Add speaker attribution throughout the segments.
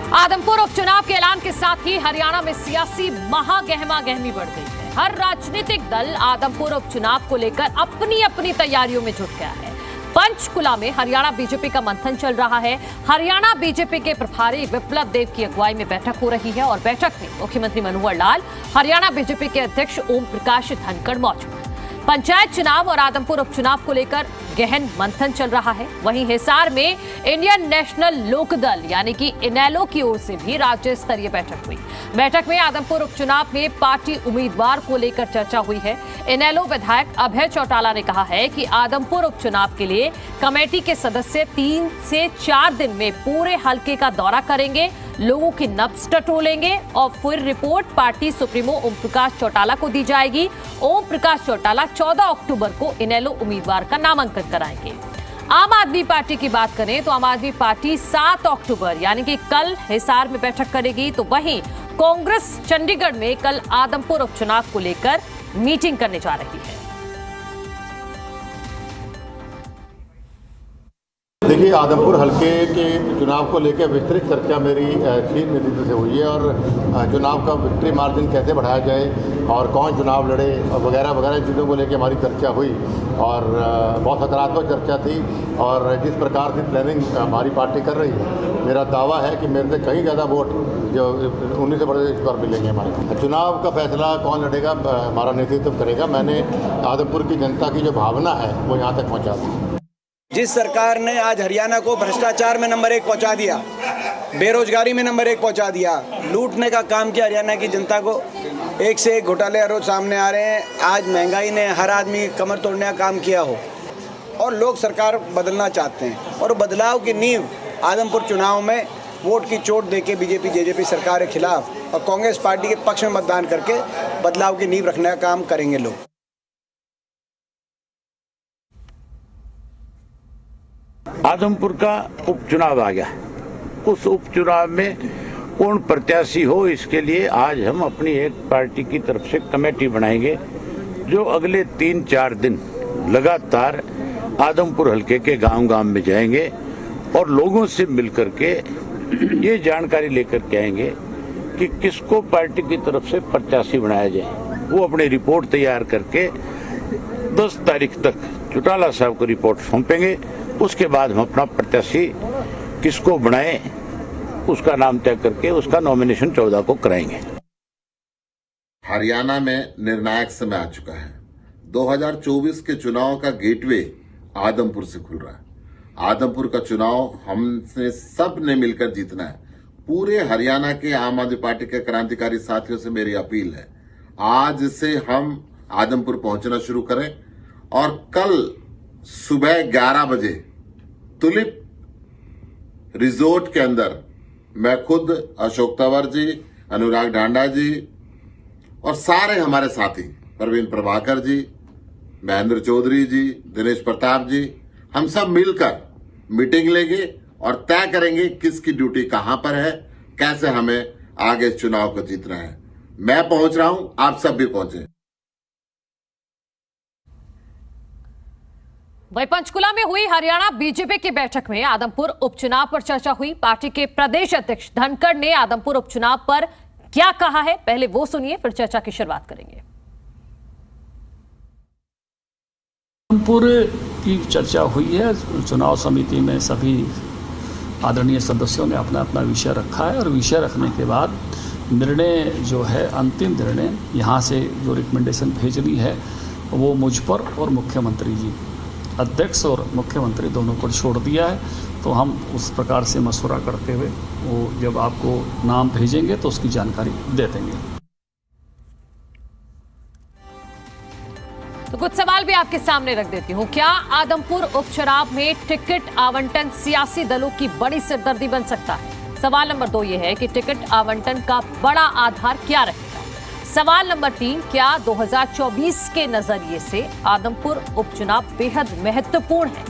Speaker 1: आदमपुर उपचुनाव के ऐलान के साथ ही हरियाणा में सियासी महागहमा गहमी बढ़ गई है। हर राजनीतिक दल आदमपुर उपचुनाव को लेकर अपनी अपनी तैयारियों में जुट गया है। पंचकुला में हरियाणा बीजेपी का मंथन चल रहा है। हरियाणा बीजेपी के प्रभारी विप्लव देव की अगुवाई में बैठक हो रही है और बैठक में मुख्यमंत्री मनोहर लाल, हरियाणा बीजेपी के अध्यक्ष ओम प्रकाश धनखड़ मौजूद। पंचायत चुनाव और आदमपुर उपचुनाव को लेकर गहन मंथन चल रहा है। वहीं हिसार में इंडियन नेशनल लोकदल यानी कि इनेलो की ओर से भी राज्य स्तरीय बैठक हुई। बैठक में आदमपुर उपचुनाव में पार्टी उम्मीदवार को लेकर चर्चा हुई है। इनेलो विधायक अभय चौटाला ने कहा है कि आदमपुर उपचुनाव के लिए कमेटी के सदस्य 3 से 4 दिन में पूरे हलके का दौरा करेंगे, लोगों की नब्ज टटोलेंगे और फिर report party supremo Om Prakash Chautala को दी जाएगी। ओम प्रकाश चौटाला 14 अक्टूबर को इनेलो उम्मीदवार का नामांकन कराएंगे। आम आदमी पार्टी की बात करें तो आम आदमी पार्टी 7 अक्टूबर यानी कि कल हिसार में बैठक करेगी, तो वहीं कांग्रेस चंडीगढ़ में कल आदमपुर उपचुनाव को लेकर मीटिंग करने जा रही है।
Speaker 2: देखिए, आदमपुर हल्के के चुनाव को लेकर विस्तृत चर्चा मेरी चीफ नेतृत्व से हुई है और चुनाव का विक्ट्री मार्जिन कैसे बढ़ाया जाए और कौन चुनाव लड़े और वगैरह वगैरह चीज़ों को लेकर हमारी चर्चा हुई और बहुत सकारात्मक चर्चा थी। और जिस प्रकार से प्लानिंग हमारी पार्टी कर रही है, मेरा दावा है कि मेरे से कहीं ज़्यादा वोट जो 19 से बड़े इस बार मिलेंगे हमारे। चुनाव का फैसला कौन लड़ेगा हमारा नेतृत्व करेगा। मैंने आदमपुर की जनता की जो भावना है वो यहाँ तक पहुँचा दी।
Speaker 3: जिस सरकार ने आज हरियाणा को भ्रष्टाचार में नंबर 1 पहुंचा दिया, बेरोजगारी में नंबर 1 पहुंचा दिया, लूटने का काम किया हरियाणा की जनता को, एक से एक घोटाले रोज सामने आ रहे हैं। आज महंगाई ने हर आदमी कमर तोड़ने का काम किया हो और लोग सरकार बदलना चाहते हैं और बदलाव की नींव आदमपुर चुनाव में वोट की चोट देके बीजेपी जेजेपी सरकार के खिलाफ और कांग्रेस पार्टी के पक्ष में मतदान करके बदलाव की नींव रखने का काम करेंगे लोग।
Speaker 4: आदमपुर का उपचुनाव आ गया। उस उपचुनाव में कौन प्रत्याशी हो, इसके लिए आज हम अपनी एक पार्टी की तरफ से कमेटी बनाएंगे जो अगले 3-4 दिन लगातार आदमपुर हल्के के गांव-गांव में जाएंगे और लोगों से मिलकर के ये जानकारी लेकर के आएंगे कि किसको पार्टी की तरफ से प्रत्याशी बनाया जाए। वो अपनी रिपोर्ट तैयार करके 10 तारीख तक चौटाला साहब को रिपोर्ट सौंपेंगे। उसके बाद हम अपना प्रत्याशी किसको बनाए उसका नाम तय करके उसका नॉमिनेशन 14 को कराएंगे।
Speaker 5: हरियाणा में निर्णायक समय आ चुका है। 2024 के चुनाव का गेटवे आदमपुर से खुल रहा है। आदमपुर का चुनाव हमने सब ने मिलकर जीतना है। पूरे हरियाणा के आम आदमी पार्टी के क्रांतिकारी साथियों से मेरी अपील है, आज से हम आदमपुर पहुंचना शुरू करें और कल सुबह 11 बजे तुलिप रिजोर्ट के अंदर मैं खुद, अशोक तंवर जी, अनुराग ढांडा जी और सारे हमारे साथी प्रवीण प्रभाकर जी, महेंद्र चौधरी जी, दिनेश प्रताप जी, हम सब मिलकर मीटिंग लेंगे और तय करेंगे किसकी ड्यूटी कहां पर है, कैसे हमें आगे चुनाव को जीतना है। मैं पहुंच रहा हूं, आप सब भी पहुंचे।
Speaker 1: वहीं पंचकुला में हुई हरियाणा बीजेपी की बैठक में आदमपुर उपचुनाव पर चर्चा हुई। पार्टी के प्रदेश अध्यक्ष धनखड़ ने आदमपुर उपचुनाव पर क्या कहा है, पहले वो सुनिए, फिर चर्चा की शुरुआत करेंगे।
Speaker 6: आदमपुर की चर्चा हुई है। चुनाव समिति में सभी आदरणीय सदस्यों ने अपना अपना विषय रखा है और विषय रखने के बाद निर्णय जो है, अंतिम निर्णय यहाँ से जो रिकमेंडेशन भेजनी है वो मुझ पर और मुख्यमंत्री जी, अध्यक्ष और मुख्यमंत्री दोनों पर छोड़ दिया है। तो हम उस प्रकार से मशवरा करते हुए वो जब आपको नाम भेजेंगे तो उसकी जानकारी दे देंगे।
Speaker 1: तो कुछ सवाल भी आपके सामने रख देती हूं। क्या आदमपुर उपचुनाव में टिकट आवंटन सियासी दलों की बड़ी सिरदर्दी बन सकता है? सवाल नंबर 2 ये है कि टिकट आवंटन का बड़ा आधार क्या रहेगा? सवाल नंबर 3, क्या 2024 के नजरिए से आदमपुर उपचुनाव बेहद महत्वपूर्ण है?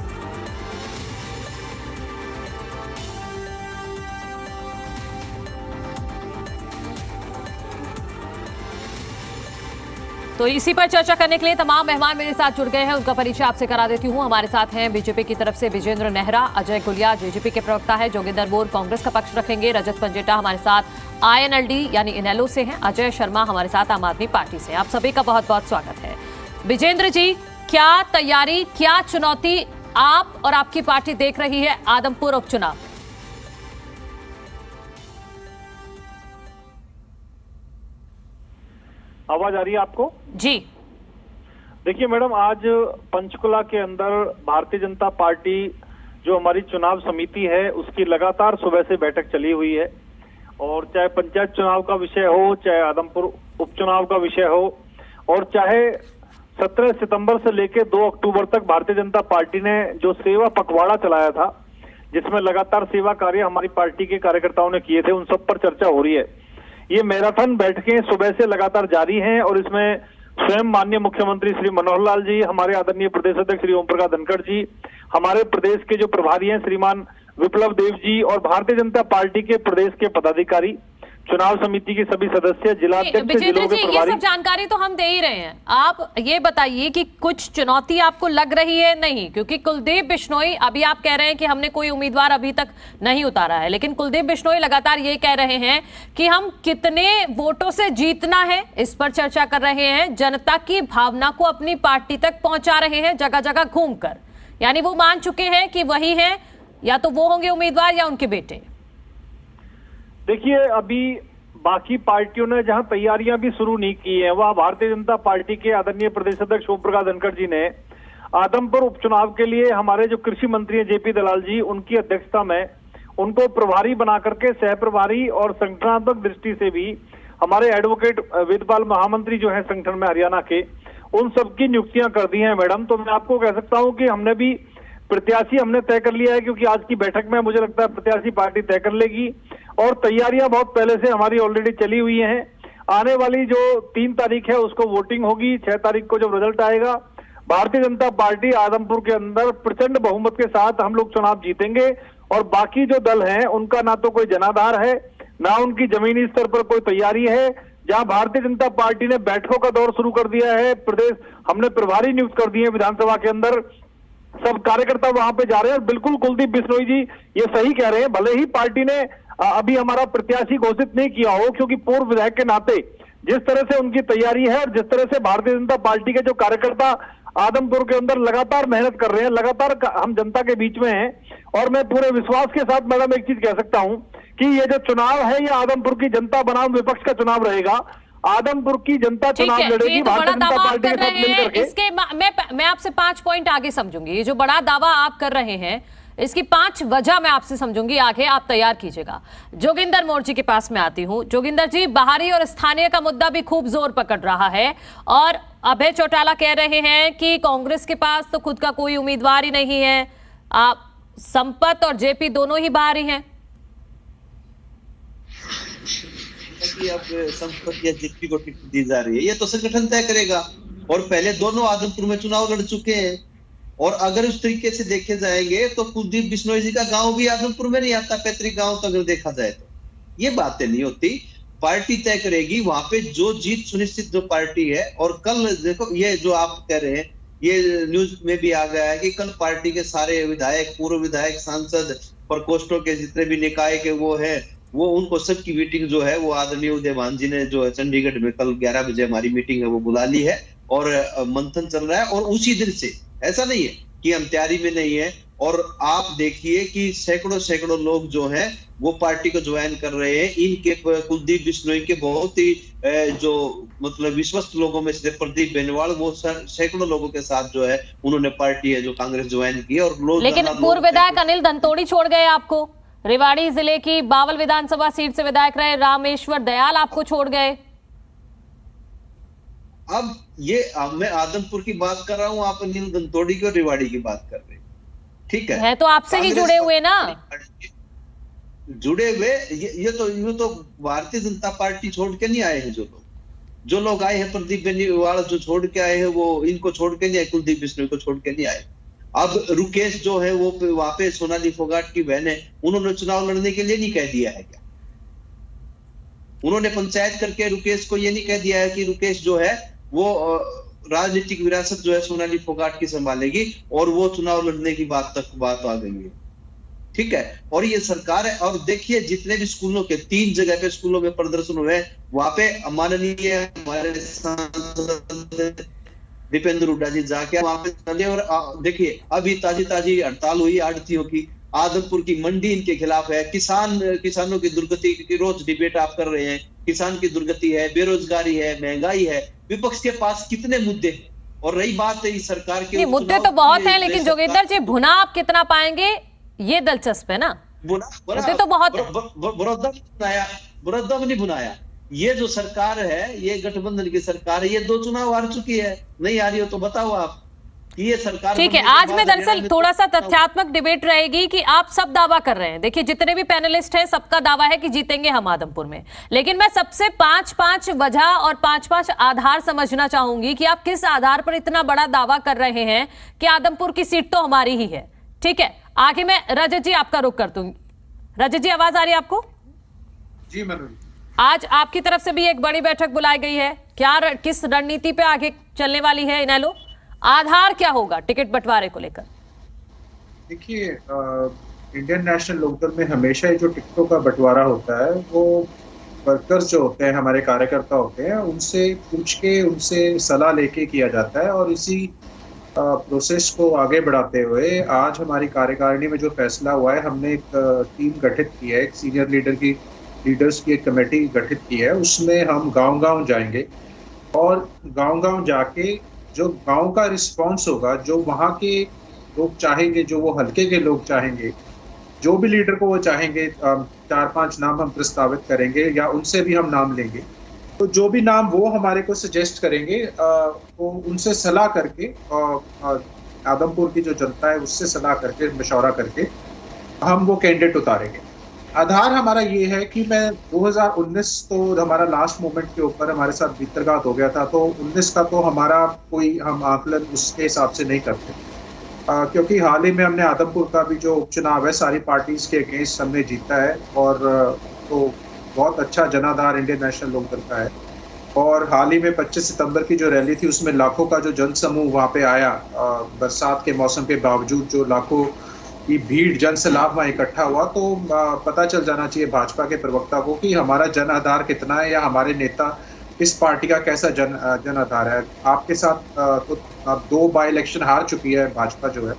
Speaker 1: तो इसी पर चर्चा करने के लिए तमाम मेहमान मेरे साथ जुड़ गए हैं। उनका परिचय आपसे करा देती हूं। हमारे साथ हैं बीजेपी की तरफ से विजेंद्र नेहरा, अजय गुलिया जेजेपी के प्रवक्ता है, जोगिंदर बोर कांग्रेस का पक्ष रखेंगे, रजत पंजेटा हमारे साथ INLD यानी इनेलो से हैं, अजय शर्मा हमारे साथ आम आदमी पार्टी से। आप सभी का बहुत बहुत स्वागत है। विजेंद्र जी, क्या तैयारी, क्या चुनौती आप और आपकी पार्टी देख रही है आदमपुर उपचुनाव?
Speaker 7: आवाज आ रही है आपको?
Speaker 1: जी
Speaker 7: देखिए मैडम, आज पंचकुला के अंदर भारतीय जनता पार्टी जो हमारी चुनाव समिति है उसकी लगातार सुबह से बैठक चली हुई है। और चाहे पंचायत चुनाव का विषय हो, चाहे आदमपुर उपचुनाव का विषय हो, और चाहे 17 सितंबर से लेकर 2 अक्टूबर तक भारतीय जनता पार्टी ने जो सेवा पखवाड़ा चलाया था, जिसमें लगातार सेवा कार्य हमारी पार्टी के कार्यकर्ताओं ने किए थे, उन सब पर चर्चा हो रही है। ये मैराथन बैठकें सुबह से लगातार जारी हैं और इसमें स्वयं माननीय मुख्यमंत्री श्री मनोहर लाल जी, हमारे आदरणीय प्रदेश अध्यक्ष श्री ओम प्रकाश धनखड़ जी, हमारे प्रदेश के जो प्रभारी हैं श्रीमान विप्लव देव जी, और भारतीय जनता पार्टी के प्रदेश के पदाधिकारी, चुनाव समिति के सभी सदस्य, जिलाध्यक्ष, जिलों के प्रभारी।
Speaker 1: ये सब जानकारी तो हम दे ही रहे हैं। आप ये बताइए कि कुछ चुनौती आपको लग रही है? नहीं, क्योंकि कुलदीप बिश्नोई, अभी आप कह रहे हैं कि हमने कोई उम्मीदवार अभी तक नहीं उतारा है, लेकिन कुलदीप बिश्नोई लगातार ये कह रहे हैं कि हम कितने वोटों से जीतना है इस पर चर्चा कर रहे हैं, जनता की भावना को अपनी पार्टी तक पहुंचा रहे हैं जगह जगह घूमकर। यानी वो मान चुके हैं कि वही है, या तो वो होंगे उम्मीदवार या उनके बेटे।
Speaker 7: देखिए, अभी बाकी पार्टियों ने जहां तैयारियां भी शुरू नहीं की है, वह भारतीय जनता पार्टी के आदरणीय प्रदेश अध्यक्ष ओम प्रकाश धनखड़ जी ने आदमपुर उपचुनाव के लिए हमारे जो कृषि मंत्री हैं JP दलाल जी, उनकी अध्यक्षता में उनको प्रभारी बना करके सह प्रभारी और संगठनात्मक दृष्टि से भी हमारे एडवोकेट वेदपाल महामंत्री जो है संगठन में हरियाणा के, उन सबकी नियुक्तियां कर दी हैं मैडम। तो मैं आपको कह सकता हूं कि हमने भी प्रत्याशी हमने तय कर लिया है, क्योंकि आज की बैठक में मुझे लगता है प्रत्याशी पार्टी तय कर लेगी, और तैयारियां बहुत पहले से हमारी ऑलरेडी चली हुई हैं। आने वाली जो 3 तारीख है उसको वोटिंग होगी, 6 तारीख को जब रिजल्ट आएगा, भारतीय जनता पार्टी आदमपुर के अंदर प्रचंड बहुमत के साथ हम लोग चुनाव जीतेंगे। और बाकी जो दल हैं उनका ना तो कोई जनाधार है, ना उनकी जमीनी स्तर पर कोई तैयारी है। जहां भारतीय जनता पार्टी ने बैठकों का दौर शुरू कर दिया है, प्रदेश हमने प्रभारी नियुक्त कर दिए विधानसभा के अंदर, सब कार्यकर्ता वहां पे जा रहे हैं। बिल्कुल कुलदीप बिश्नोई जी ये सही कह रहे हैं, भले ही पार्टी ने अभी हमारा प्रत्याशी घोषित नहीं किया हो, क्योंकि पूर्व विधायक के नाते जिस तरह से उनकी तैयारी है और जिस तरह से भारतीय जनता पार्टी के जो कार्यकर्ता आदमपुर के अंदर लगातार मेहनत कर रहे हैं, लगातार हम जनता के बीच में हैं। और मैं पूरे विश्वास के साथ मैडम एक चीज कह सकता हूं कि ये जो चुनाव है ये आदमपुर की जनता बनाम विपक्ष का चुनाव रहेगा। आदमपुर की जनता चुनाव लड़ेगी भारतीय जनता पार्टी के साथ मिलकर के।
Speaker 1: इसके मैं आपसे 5 पॉइंट आगे समझूंगी। ये जो बड़ा दावा आप कर रहे हैं इसकी 5 वजह मैं आपसे समझूंगी, आगे आप तैयार कीजिएगा। जोगिंदर मोर जी के पास में आती हूं। जोगिंदर जी, बाहरी और स्थानीय का मुद्दा भी खूब जोर पकड़ रहा है, और अभय चौटाला कह रहे हैं कि कांग्रेस के पास तो खुद का कोई उम्मीदवार ही नहीं है, आप संपत और JP दोनों ही बाहरी हैं।
Speaker 8: अब संपत या JP को टिकट दी जा रही है, ये तो संगठन तय करेगा। और पहले दोनों आदमपुर में चुनाव लड़ चुके हैं, और अगर उस तरीके से देखे जाएंगे तो कुलदीप बिश्नोई जी का गांव भी आदमपुर में नहीं आता, पैतृक गांव तो अगर देखा जाए तो ये बातें नहीं होती। पार्टी तय करेगी वहां पे जो जीत सुनिश्चित जो पार्टी है। और कल देखो, ये जो आप कह रहे हैं ये न्यूज में भी आ गया है कि कल पार्टी के सारे विधायक, पूर्व विधायक, सांसद, प्रकोष्ठों के जितने भी निकाय के वो है, वो उनको सबकी मीटिंग जो है वो आदरणीय उदयभान जी ने जो है चंडीगढ़ में कल 11 बजे हमारी मीटिंग है वो बुला ली है, और मंथन चल रहा है। और उसी दिन से, ऐसा नहीं है कि हम तैयारी में नहीं है। और आप देखिए कि सैकड़ों लोग जो हैं वो पार्टी को ज्वाइन कर रहे हैं। इनके कुलदीप बिश्नोई के बहुत ही जो मतलब विश्वस्त लोगों में से प्रदीप बेनीवाल, वो सैकड़ों लोगों के साथ जो है उन्होंने पार्टी है जो कांग्रेस ज्वाइन की। और लोग,
Speaker 1: लेकिन पूर्व विधायक अनिल धनतोड़ी छोड़ गए आपको। रेवाड़ी जिले की बावल विधानसभा सीट से विधायक रहे रामेश्वर दयाल आपको छोड़ गए।
Speaker 8: अब ये मैं आदमपुर की बात कर रहा हूँ, आप अनिल धनतोड़ी की और रेवाड़ी की बात कर रहे हैं, ठीक है
Speaker 1: तो आपसे ही जुड़े हुए ना,
Speaker 8: जुड़े हुए। ये तो भारतीय जनता पार्टी छोड़ के नहीं आए हैं। जो लोग आए हैं, प्रदीप बेनीवाल जो छोड़ के आए हैं, वो इनको छोड़ के नहीं आए, कुलदीप बिश्नोई को छोड़ के नहीं आए। अब रुकेश जो है वो वहां पे सोनाली फोगाट की बहन है, उन्होंने चुनाव लड़ने के लिए नहीं कह दिया है क्या? उन्होंने पंचायत करके रुकेश को ये नहीं कह दिया है कि रुकेश जो है वो राजनीतिक विरासत जो है सोनाली फोगाट की संभालेगी और वो चुनाव लड़ने की बात आ गई है। ठीक है, और ये सरकार है। और देखिए जितने भी स्कूलों के 3 जगह पे स्कूलों में प्रदर्शन हुए वहां पे माननीय हमारे सांसद दीपेंद्र हुड्डा जी जाके वहां पे और देखिए अभी ताजी हड़ताल हुई आड़तियों की, आदमपुर की मंडी इनके खिलाफ है, किसानों की दुर्गति की रोज डिबेट आप कर रहे हैं, किसान की दुर्गति है, बेरोजगारी है, महंगाई है, विपक्ष के पास कितने मुद्दे। और रही बात है सरकार के
Speaker 1: मुद्दे तो बहुत है, लेकिन जोगिंदर जी भुना आप कितना पाएंगे ये दिलचस्प है ना। मुद्दे तो बहुत
Speaker 8: बुरद्दा में नहीं बुनाया। ये जो सरकार है ये गठबंधन की सरकार है, ये 2 चुनाव हार चुकी है, नहीं आ रही हो तो बताओ आप। ये सरकार
Speaker 1: ठीक है, आज में दरअसल थोड़ा सा तथ्यात्मक डिबेट रहेगी कि आप सब दावा कर रहे हैं। देखिए जितने भी पैनलिस्ट हैं सबका दावा है कि जीतेंगे हम आदमपुर में, लेकिन मैं सबसे 5-5 वजह और 5-5 आधार समझना चाहूंगी कि आप किस आधार पर इतना बड़ा दावा कर रहे हैं कि आदमपुर की सीट तो हमारी ही है। ठीक है, आगे मैं रजत जी आपका रुख कर दूंगी। रजत जी आवाज आ रही है आपको?
Speaker 9: जी मनोज,
Speaker 1: आज आपकी तरफ से भी एक बड़ी बैठक बुलाई गई है, किस रणनीति पे आगे चलने वाली है इनेलो? आधार क्या होगा टिकट बंटवारे को लेकर?
Speaker 9: देखिए इंडियन नेशनल लोकदल में हमेशा ही जो टिकटों का बंटवारा होता है वो वर्कर्स जो होते हैं, हमारे कार्यकर्ता होते हैं, उनसे पूछ के उनसे सलाह लेके किया जाता है। और इसी प्रोसेस को आगे बढ़ाते हुए आज हमारी कार्यकारिणी में जो फैसला हुआ है, हमने एक टीम गठित की है, एक सीनियर लीडर्स की एक कमेटी गठित की है। उसमें हम गांव-गांव जाएंगे और गांव-गांव जाके जो गांव का रिस्पांस होगा, जो वहाँ के लोग चाहेंगे, जो वो हल्के के लोग चाहेंगे, जो भी लीडर को वो चाहेंगे, 4-5 नाम हम प्रस्तावित करेंगे या उनसे भी हम नाम लेंगे। तो जो भी नाम वो हमारे को सजेस्ट करेंगे वो उनसे सलाह करके आदमपुर की जो जनता है उससे सलाह करके, मशवरा करके हम वो कैंडिडेट उतारेंगे। आधार हमारा ये है कि मैं 2019 तो हमारा लास्ट मोमेंट के ऊपर हमारे साथ बीतरघात हो गया था, तो 19 का तो हमारा कोई हम आकलन उसके हिसाब से नहीं करते, क्योंकि हाल ही में हमने आदमपुर का भी जो उपचुनाव है सारी पार्टीज के अगेंस्ट हमने जीता है। और तो बहुत अच्छा जनाधार इंडियन नेशनल लोकदल का है। और हाल ही में 25 सितंबर की जो रैली थी उसमें लाखों का जो जनसमूह वहाँ पे आया, बरसात के मौसम के बावजूद जो लाखों की भीड़ जन सैलाब वहाँ इकट्ठा हुआ, तो पता चल जाना चाहिए भाजपा के प्रवक्ता को कि हमारा जन आधार कितना है या हमारे नेता इस पार्टी का कैसा जन आधार है। आपके साथ तो 2 बाई इलेक्शन हार चुकी है भाजपा जो है,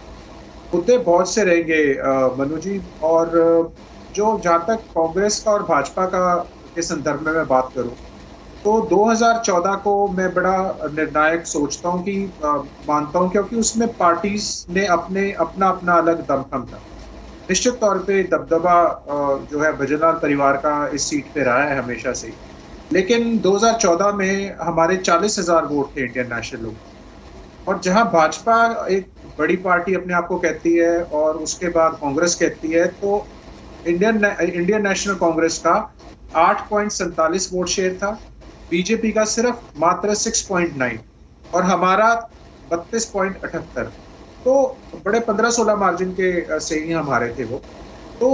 Speaker 9: मुद्दे बहुत से रहेंगे मनु जी। और जो जहाँ तक कांग्रेस का और भाजपा का के संदर्भ में मैं बात करूँ तो 2014 को मैं बड़ा निर्णायक सोचता हूँ कि मानता हूँ, क्योंकि उसमें पार्टीज ने अपना अलग दमखम था। निश्चित तौर पे दबदबा जो है भजनलाल परिवार का इस सीट पे रहा है हमेशा से, लेकिन 2014 में हमारे 40,000 वोट थे इंडियन नेशनल लोग। और जहाँ भाजपा एक बड़ी पार्टी अपने आप को कहती है और उसके बाद कांग्रेस कहती है, तो इंडियन नेशनल कांग्रेस का 8.47 वोट शेयर था, बीजेपी का सिर्फ मात्र 6.9 और हमारा 32.78। तो बड़े 15-16 मार्जिन के से ही हम हारे थे वो। तो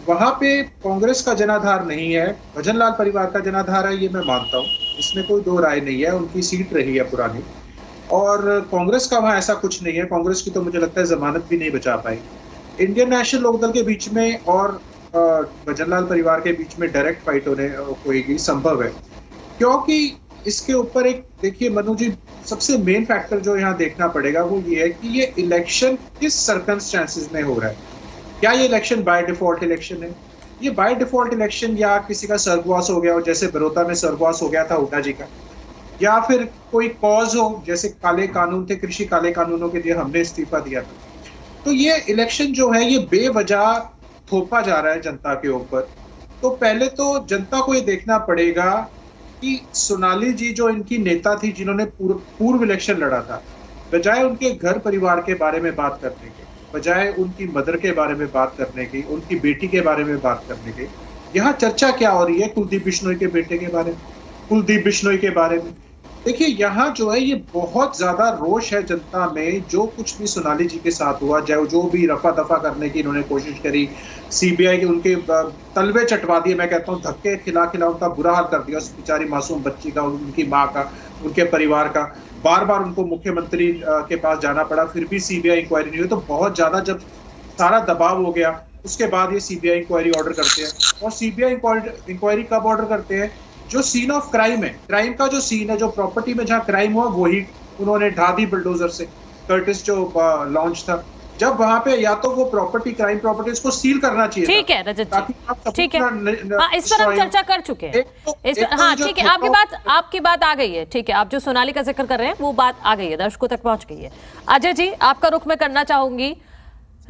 Speaker 9: वहाँ पे कांग्रेस का जनाधार नहीं है, भजनलाल परिवार का जनाधार है, ये मैं मानता हूँ, इसमें कोई 2 राय नहीं है, उनकी सीट रही है पुरानी। और कांग्रेस का वहाँ ऐसा कुछ नहीं है, कांग्रेस की तो मुझे लगता है जमानत भी नहीं बचा पाई। इंडियन नेशनल लोकदल के बीच में और भजनलाल परिवार के बीच में डायरेक्ट फाइट होगी संभव है, क्योंकि इसके ऊपर एक देखिए मनु जी, सबसे मेन फैक्टर जो यहाँ देखना पड़ेगा वो ये है कि ये इलेक्शन किस सर्कमस्टेंसेस में हो रहा है। क्या ये इलेक्शन बाय डिफॉल्ट इलेक्शन है? ये बाय डिफॉल्ट इलेक्शन या किसी का स्वर्गवास हो गया हो, जैसे बड़ौदा में स्वर्गवास हो गया था हुड्डा जी का, या फिर कोई कॉज हो, जैसे काले कानून थे, कृषि काले कानूनों के लिए हमने इस्तीफा दिया था। तो ये इलेक्शन जो है ये बेवजह थोपा जा रहा है जनता के ऊपर। तो पहले तो जनता को ये देखना पड़ेगा कि सोनाली जी जो इनकी नेता थी, जिन्होंने पूर्व इलेक्शन लड़ा था, बजाय उनके घर परिवार के बारे में बात करने के, बजाय उनकी मदर के बारे में बात करने की, उनकी बेटी के बारे में बात करने की, यहाँ चर्चा क्या हो रही है? कुलदीप बिश्नोई के बेटे के बारे में, कुलदीप बिश्नोई के बारे में। देखिए यहाँ जो है ये बहुत ज्यादा रोष है जनता में, जो कुछ भी सोनाली जी के साथ हुआ, जो भी रफा दफा करने की इन्होंने कोशिश करी, सीबीआई के उनके तलवे चटवा दिए, मैं कहता हूँ धक्के खिला उनका बुरा हाल कर दिया, उस बेचारी मासूम बच्ची का, उनकी माँ का, उनके परिवार का। बार बार उनको मुख्यमंत्री के पास जाना पड़ा, फिर भी सीबीआई इंक्वायरी नहीं हुई। तो बहुत ज्यादा जब सारा दबाव हो गया, उसके बाद ये सीबीआई इंक्वायरी ऑर्डर करते हैं। और सीबीआई इंक्वायरी कब ऑर्डर करते हैं? जो सीन ऑफ क्राइम है, क्राइम का जो सीन है, जो प्रॉपर्टी में जहाँ क्राइम हुआ वही उन्होंने ढा दी बुलडोजर से। कर्टिस जो लॉन्च था, जब वहां पे या तो वो प्रॉपर्टी, क्राइम प्रॉपर्टी, उसको सील करना चाहिए।
Speaker 1: ठीक है रजत जी, ठीक है, हाँ, इस पर हम चर्चा कर चुके हैं। हाँ ठीक है, आपकी बात आ गई है। ठीक है, आप जो सोनाली का जिक्र कर रहे हैं वो बात आ गई है, दर्शकों तक पहुंच गई है। अजय जी, आपका रुख मैं करना चाहूंगी।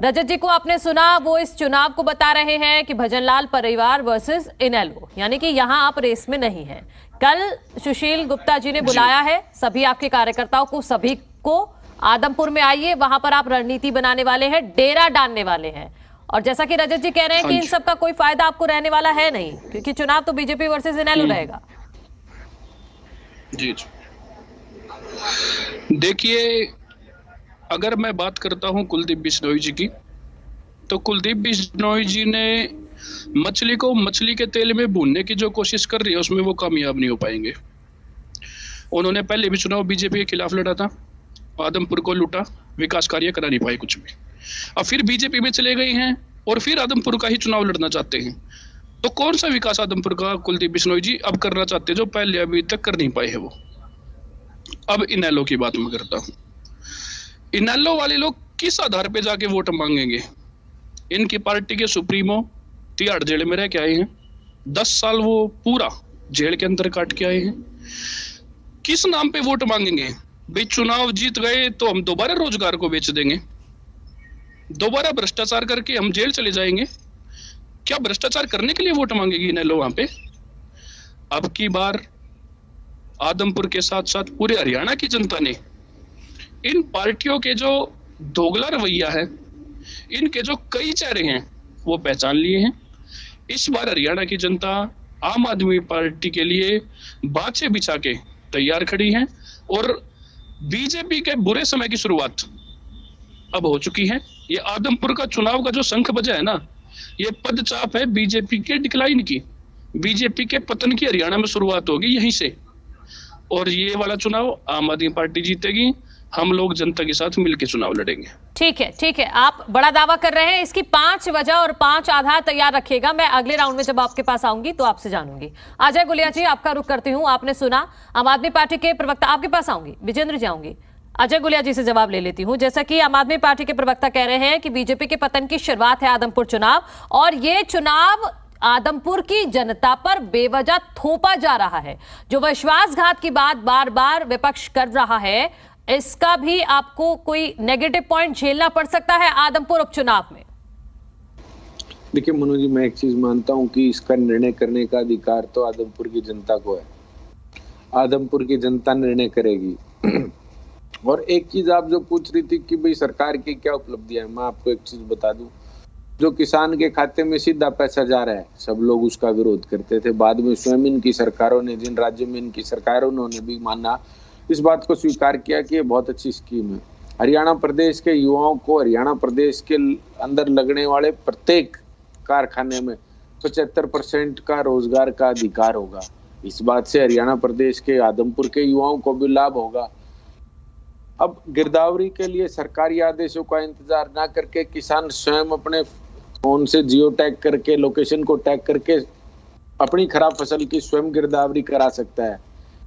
Speaker 1: रजत जी को आपने सुना, वो इस चुनाव को बता रहे हैं कि भजनलाल परिवार वर्सेस इनेलो, यानी कि यहां आप रेस में नहीं हैं। कल सुशील गुप्ता जी ने बुलाया है सभी आपके कार्यकर्ताओं को, सभी को आदमपुर में आइए, वहां पर आप रणनीति बनाने वाले हैं, डेरा डालने वाले हैं। और जैसा कि रजत जी कह रहे हैं कि इन सब का कोई फायदा आपको रहने वाला है नहीं, क्योंकि चुनाव तो बीजेपी वर्सेस इनेलो रहेगा।
Speaker 10: जी देखिए, अगर मैं बात करता हूं कुलदीप बिश्नोई जी की, तो कुलदीप बिश्नोई जी ने मछली को मछली के तेल में भूनने की जो कोशिश कर रही है उसमें वो कामयाब नहीं हो पाएंगे। उन्होंने पहले भी चुनाव बीजेपी के खिलाफ लड़ा था, आदमपुर को लूटा, विकास कार्य करा नहीं पाए कुछ भी। अब फिर बीजेपी में चले गए हैं और फिर आदमपुर का ही चुनाव लड़ना चाहते हैं। तो कौन सा विकास आदमपुर का कुलदीप बिश्नोई जी अब करना चाहते हैं जो पहले अभी तक कर नहीं पाए हैं वो। अब इनेलो की बात मैं करता हूँ। इनेलो वाले लोग किस आधार पे जाके वोट मांगेंगे? इनकी पार्टी के सुप्रीमो तिहाड़ जेल में रह के आए हैं, 10 साल वो पूरा जेल के अंदर काट के आए हैं। किस नाम पे वोट मांगेंगे? भाई चुनाव जीत गए तो हम दोबारा रोजगार को बेच देंगे, दोबारा भ्रष्टाचार करके हम जेल चले जाएंगे। क्या भ्रष्टाचार करने के लिए वोट मांगेगी इनेलो वहां पे? अब की बार आदमपुर के साथ साथ पूरे हरियाणा की जनता ने इन पार्टियों के जो दोगला रवैया है, इनके जो कई चेहरे हैं वो पहचान लिए हैं। इस बार हरियाणा की जनता आम आदमी पार्टी के लिए बाछे बिछा के तैयार खड़ी है और बीजेपी के बुरे समय की शुरुआत अब हो चुकी है। ये आदमपुर का चुनाव का जो शंख बजा है ना, ये पदचाप है बीजेपी के डिक्लाइन की, बीजेपी के पतन की हरियाणा में शुरुआत होगी यहीं से। और ये वाला चुनाव आम आदमी पार्टी जीतेगी, हम लोग जनता के साथ मिलकर चुनाव लड़ेंगे।
Speaker 1: ठीक है, आप बड़ा दावा कर रहे हैं, इसकी 5 वजह और 5 आधार तैयार रखिएगा। मैं अगले राउंड में जब आपके पास आऊंगी तो आपसे जानूंगी। अजय गुलिया जी, आपका रुख करती हूं। आपने सुना आम आदमी पार्टी के प्रवक्ता, आपके पास आऊंगी, विजेंद्र जी आऊंगी, अजय गुलिया जी से जवाब ले लेती हूं। जैसा कि आम आदमी पार्टी के प्रवक्ता कह रहे हैं कि बीजेपी के पतन की शुरुआत है आदमपुर चुनाव, और ये चुनाव आदमपुर की जनता पर बेवजह थोपा जा रहा है। जो विश्वासघात की बात बार बार विपक्ष कर रहा है, इसका भी आपको कोई नेगेटिव पॉइंट झेलना पड़ सकता है आदमपुर उपचुनाव में?
Speaker 11: देखिए मनोज जी, मैं एक चीज मानता हूं कि इसका निर्णय करने का अधिकार तो आदमपुर की जनता को है। आदमपुर की जनता निर्णय करेगी। और एक चीज आप जो पूछ रही थी कि भाई सरकार की क्या उपलब्धियां है, मैं आपको एक चीज बता दूं। जो किसान के खाते में सीधा पैसा जा रहा है, सब लोग उसका विरोध करते थे। बाद में स्वयं इनकी सरकारों ने, जिन राज्यों में इनकी सरकारों ने भी माना, इस बात को स्वीकार किया कि ये बहुत अच्छी स्कीम है। हरियाणा प्रदेश के युवाओं को हरियाणा प्रदेश के अंदर लगने वाले प्रत्येक कारखाने में 75% का रोजगार का अधिकार होगा। इस बात से हरियाणा प्रदेश के आदमपुर के युवाओं को भी लाभ होगा। अब गिरदावरी के लिए सरकारी आदेशों का इंतजार ना करके किसान स्वयं अपने फोन से जियो टैग करके, लोकेशन को टैग करके अपनी खराब फसल की स्वयं गिरदावरी करा सकता है।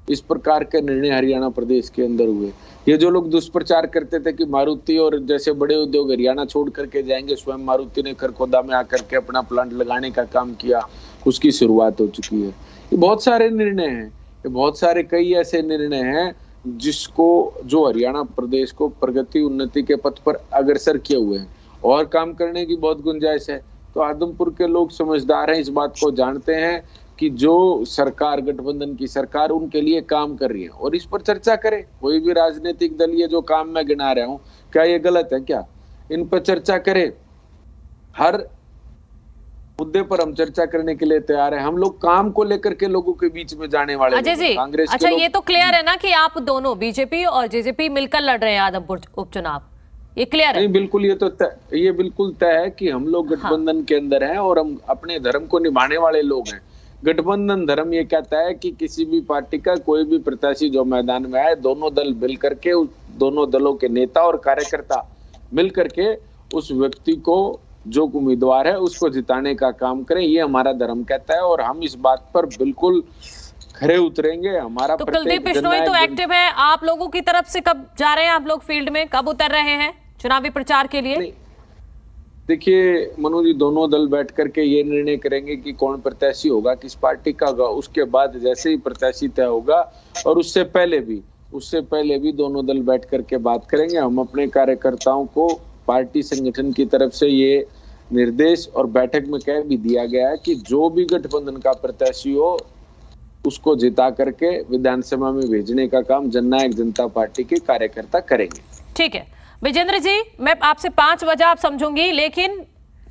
Speaker 11: इस प्रकार के निर्णय हरियाणा प्रदेश के अंदर हुए। ये जो लोग दुष्प्रचार करते थे कि मारुति और जैसे बड़े उद्योग हरियाणा छोड़ करके जाएंगे, स्वयं मारुति ने खरखोदा में आकर के अपना प्लांट लगाने का काम किया, उसकी शुरुआत हो चुकी है। ये बहुत सारे निर्णय हैं, ये बहुत सारे कई ऐसे निर्णय हैं जिसको, जो हरियाणा प्रदेश को प्रगति उन्नति के पथ पर अग्रसर किए हुए हैं, और काम करने की बहुत गुंजाइश है। तो आदमपुर के लोग समझदार हैं, इस बात को जानते हैं कि जो सरकार, गठबंधन की सरकार उनके लिए काम कर रही है, और इस पर चर्चा करे। कोई भी राजनीतिक दल ये जो काम मैं गिना रहा हूँ, क्या ये गलत है? क्या इन पर चर्चा करे? हर मुद्दे पर हम चर्चा करने के लिए तैयार हैं। हम लोग काम को लेकर के लोगों के बीच में जाने वाले
Speaker 1: अजय जी,
Speaker 11: कांग्रेस
Speaker 1: अच्छा ये तो क्लियर है ना कि आप दोनों बीजेपी और जेजेपी मिलकर लड़ रहे हैं आदमपुर उपचुनाव, ये क्लियर है?
Speaker 11: नहीं, बिल्कुल ये बिल्कुल तय है कि हम लोग गठबंधन के अंदर हैं और हम अपने धर्म को निभाने वाले लोग हैं। गठबंधन धर्म ये कहता है कि किसी भी पार्टी का कोई भी प्रत्याशी जो मैदान में आए, दोनों दल मिल करके, उस दोनों दलों के नेता और कार्यकर्ता मिल करके उस व्यक्ति को, जो उम्मीदवार है, उसको जिताने का काम करें। ये हमारा धर्म कहता है और हम इस बात पर बिल्कुल खरे उतरेंगे। हमारा
Speaker 1: तो कुलदीप बिश्नोई तो एक्टिव है, आप लोगों की तरफ से कब जा रहे हैं आप लोग फील्ड में, कब उतर रहे हैं चुनावी प्रचार के लिए?
Speaker 11: देखिए मनु जी, दोनों दल बैठ करके ये निर्णय करेंगे कि कौन प्रत्याशी होगा, किस पार्टी का होगा। उसके बाद जैसे ही प्रत्याशी तय होगा, और उससे पहले भी दोनों दल बैठ करके बात करेंगे। हम अपने कार्यकर्ताओं को पार्टी संगठन की तरफ से ये निर्देश और बैठक में कह भी दिया गया है कि जो भी गठबंधन का प्रत्याशी हो उसको जिता करके विधानसभा में भेजने का काम जननायक जनता पार्टी के कार्यकर्ता करेंगे।
Speaker 1: ठीक है विजेंद्र जी, मैं आपसे 5 वजह आप समझूंगी, लेकिन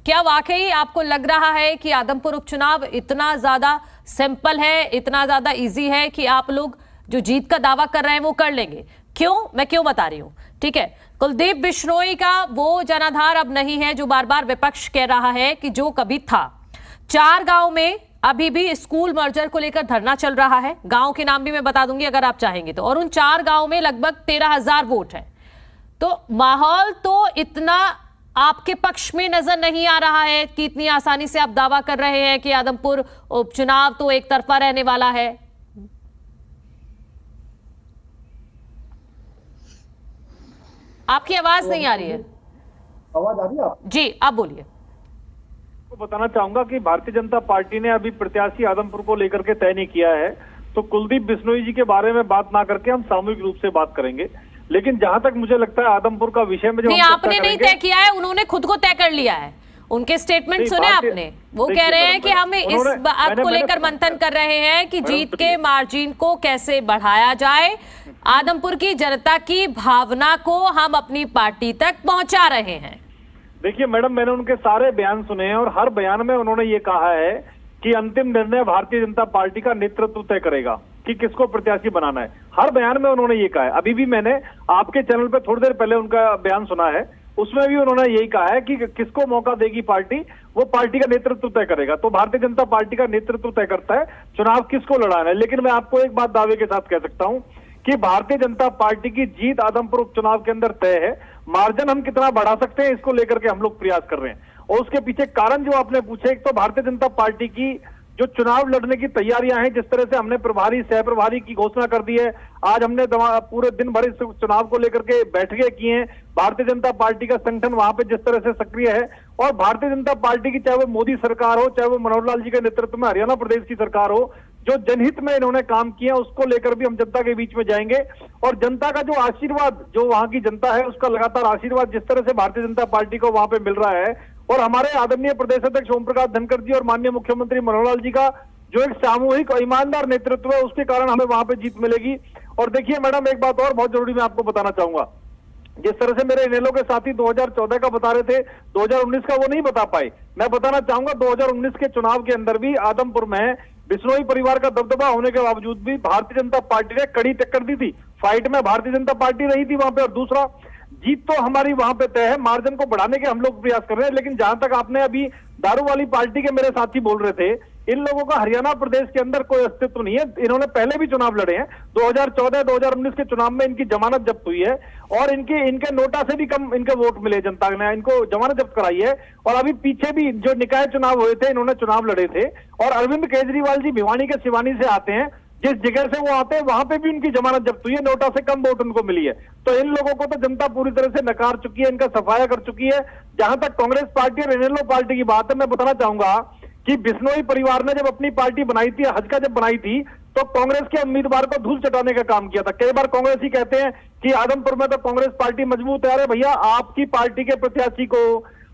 Speaker 1: क्या वाकई आपको लग रहा है कि आदमपुर उपचुनाव इतना ज्यादा सिंपल है, इतना ज्यादा इजी है कि आप लोग जो जीत का दावा कर रहे हैं वो कर लेंगे? मैं क्यों बता रही हूं, ठीक है? कुलदीप बिश्नोई का वो जनाधार अब नहीं है जो बार बार विपक्ष कह रहा है कि जो कभी था। 4 गांव में अभी भी स्कूल मर्जर को लेकर धरना चल रहा है, गांव के नाम भी मैं बता दूंगी अगर आप चाहेंगे तो, और उन 4 गांव में लगभग 13,000 वोट है। तो माहौल तो इतना आपके पक्ष में नजर नहीं आ रहा है कि इतनी आसानी से आप दावा कर रहे हैं कि आदमपुर उपचुनाव तो एक तरफा रहने वाला है। आपकी आवाज नहीं आ रही है।
Speaker 7: आवाज आ रही है आप?
Speaker 1: जी आप बोलिए।
Speaker 7: को बताना चाहूंगा कि भारतीय जनता पार्टी ने अभी प्रत्याशी आदमपुर को लेकर के तय नहीं किया है, तो कुलदीप बिश्नोई जी के बारे में बात ना करके हम सामूहिक रूप से बात करेंगे। लेकिन जहां तक मुझे लगता है आदमपुर का विषय में जो
Speaker 1: नहीं, आपने नहीं तय किया है, उन्होंने खुद को तय कर लिया है। उनके स्टेटमेंट सुने आपने? वो कह रहे हैं कि हम इस बात को लेकर मंथन कर रहे हैं कि जीत के मार्जिन को कैसे बढ़ाया जाए, आदमपुर की जनता की भावना को हम अपनी पार्टी तक पहुंचा रहे हैं।
Speaker 7: देखिए मैडम, मैंने उनके सारे बयान सुने हैं और हर बयान में उन्होंने ये कहा है कि अंतिम निर्णय भारतीय जनता पार्टी का नेतृत्व तय करेगा कि किसको प्रत्याशी बनाना है। हर बयान में उन्होंने ये कहा है। अभी भी मैंने आपके चैनल पे थोड़ी देर पहले उनका बयान सुना है, उसमें भी उन्होंने यही कहा है कि किसको मौका देगी पार्टी, वो पार्टी का नेतृत्व तय करेगा। तो भारतीय जनता पार्टी का नेतृत्व तय करता है चुनाव किसको लड़ाना है। लेकिन मैं आपको एक बात दावे के साथ कह सकता हूं कि भारतीय जनता पार्टी की जीत आदमपुर उपचुनाव के अंदर तय है। मार्जिन हम कितना बढ़ा सकते हैं इसको लेकर के हम लोग प्रयास कर रहे हैं। और उसके पीछे कारण जो आपने पूछे, एक तो भारतीय जनता पार्टी की जो चुनाव लड़ने की तैयारियां हैं, जिस तरह से हमने प्रभारी सह प्रभारी की घोषणा कर दी है, आज हमने पूरे दिन भर इस चुनाव को लेकर के बैठकें की हैं। भारतीय जनता पार्टी का संगठन वहां पे जिस तरह से सक्रिय है, और भारतीय जनता पार्टी की चाहे वो मोदी सरकार हो, चाहे वो मनोहर लाल जी के नेतृत्व में हरियाणा प्रदेश की सरकार हो, जो जनहित में इन्होंने काम किया उसको लेकर भी हम जनता के बीच में जाएंगे। और जनता का जो आशीर्वाद, जो वहां की जनता है उसका लगातार आशीर्वाद जिस तरह से भारतीय जनता पार्टी को वहां पे मिल रहा है, और हमारे आदरणीय प्रदेश अध्यक्ष ओम प्रकाश धनखड़ जी और माननीय मुख्यमंत्री मनोहर लाल जी का जो एक सामूहिक और ईमानदार नेतृत्व है, उसके कारण हमें वहां पे जीत मिलेगी। और देखिए मैडम, एक बात और बहुत जरूरी मैं आपको बताना चाहूंगा, जिस तरह से मेरे इनेलो के साथी 2014 का बता रहे थे, 2019 का वो नहीं बता पाए। मैं बताना चाहूंगा 2019 के चुनाव के अंदर भी आदमपुर में बिश्नोई परिवार का दबदबा होने के बावजूद भी भारतीय जनता पार्टी ने कड़ी टक्कर दी थी। फाइट में भारतीय जनता पार्टी रही थी वहां पे। और दूसरा, जीत तो हमारी वहां पे तय है, मार्जिन को बढ़ाने के हम लोग प्रयास कर रहे हैं। लेकिन जहां तक आपने अभी दारू वाली पार्टी के मेरे साथी बोल रहे थे, इन लोगों का हरियाणा प्रदेश के अंदर कोई अस्तित्व नहीं है। इन्होंने पहले भी चुनाव लड़े हैं, 2014-2019 के चुनाव में इनकी जमानत जब्त हुई है और इनके नोटा से भी कम इनके वोट मिले, जनता ने इनको जमानत जब्त कराई है। और अभी पीछे भी जो निकाय चुनाव हुए थे, इन्होंने चुनाव लड़े थे। और अरविंद केजरीवाल जी भिवानी के सिवानी से आते हैं, जिस जगह से वो आते हैं वहां पे भी उनकी जमानत जब्त हुई है, नोटा से कम वोट उनको मिली है। तो इन लोगों को तो जनता पूरी तरह से नकार चुकी है, इनका सफाया कर चुकी है। जहां तक कांग्रेस पार्टी और इनेलो पार्टी की बात है, मैं बताना चाहूंगा कि बिश्नोई परिवार ने जब अपनी पार्टी बनाई थी, हजका जब बनाई थी, तो कांग्रेस के उम्मीदवार को धूल चटाने का काम किया था। कई बार कांग्रेस ही कहते हैं कि आदमपुर में तो कांग्रेस पार्टी मजबूत है। अरे भैया, आपकी पार्टी के प्रत्याशी को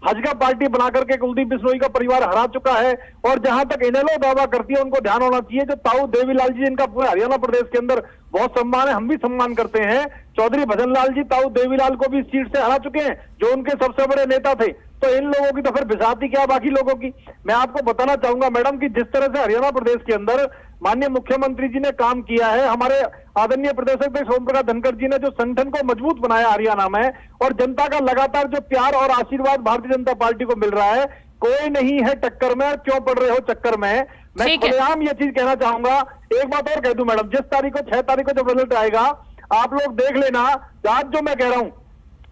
Speaker 7: हजका पार्टी बना करके कुलदीप बिश्नोई का परिवार हरा चुका है। और जहां तक इनेलो दावा करती है, उनको ध्यान होना चाहिए, जो ताऊ देवीलाल जी, जिनका पूरे हरियाणा प्रदेश के अंदर बहुत सम्मान है, हम भी सम्मान करते हैं, चौधरी भजन लाल जी ताऊ देवीलाल को भी सीट से हरा चुके हैं, जो उनके सबसे बड़े नेता थे। तो इन लोगों की तो फिर बिसाती क्या बाकी लोगों की। मैं आपको बताना चाहूंगा मैडम कि जिस तरह से हरियाणा प्रदेश के अंदर माननीय मुख्यमंत्री जी ने काम किया है, हमारे आदरणीय प्रदेश अध्यक्ष ओम प्रकाश धनखड़ जी ने जो संगठन को मजबूत बनाया हरियाणा में, और जनता का लगातार जो प्यार और आशीर्वाद भारतीय जनता पार्टी को मिल रहा है, कोई नहीं है टक्कर में, क्यों पड़ रहे हो चक्कर में। मैं खुलेआम ये चीज कहना चाहूंगा। एक बात और कह दूं मैडम, जिस तारीख को 6 तारीख को जब रिजल्ट आएगा, आप लोग देख लेना, आज जो मैं कह रहा हूं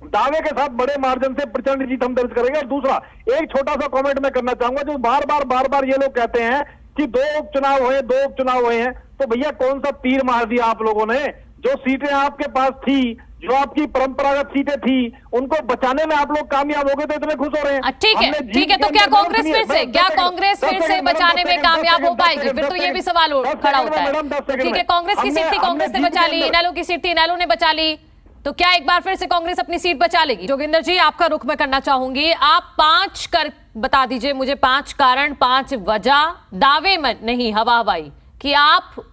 Speaker 7: दावे के साथ बड़े मार्जिन से प्रचंड जीत हम दर्ज करेंगे। और दूसरा एक छोटा सा कमेंट मैं करना चाहूंगा, जो बार बार ये लोग कहते हैं कि 2 उपचुनाव हुए हैं, तो भैया कौन सा तीर मार दिया आप लोगों ने? जो सीटें आपके पास थी, जो आपकी परंपरागत सीटें थी, उनको बचाने में आप लोग कामयाब हो गए तो इतने खुश हो रहे हैं।
Speaker 1: ठीक है, तो क्या कांग्रेस फिर से बचाने में कामयाब हो पाएगी? फिर तो ये भी सवाल खड़ा होता है। ठीक है, कांग्रेस की सीट थी, कांग्रेस ने बचा ली, इनेलो की सीट थी, इनेलो ने बचा ली, तो क्या एक बार फिर से कांग्रेस अपनी सीट बचा लेगी? जोगिंदर जी, आपका रुख मैं करना चाहूंगी। आप 5 बता दीजिए मुझे, 5 कारण, 5 वजह, दावे में नहीं, हवाई, कि आप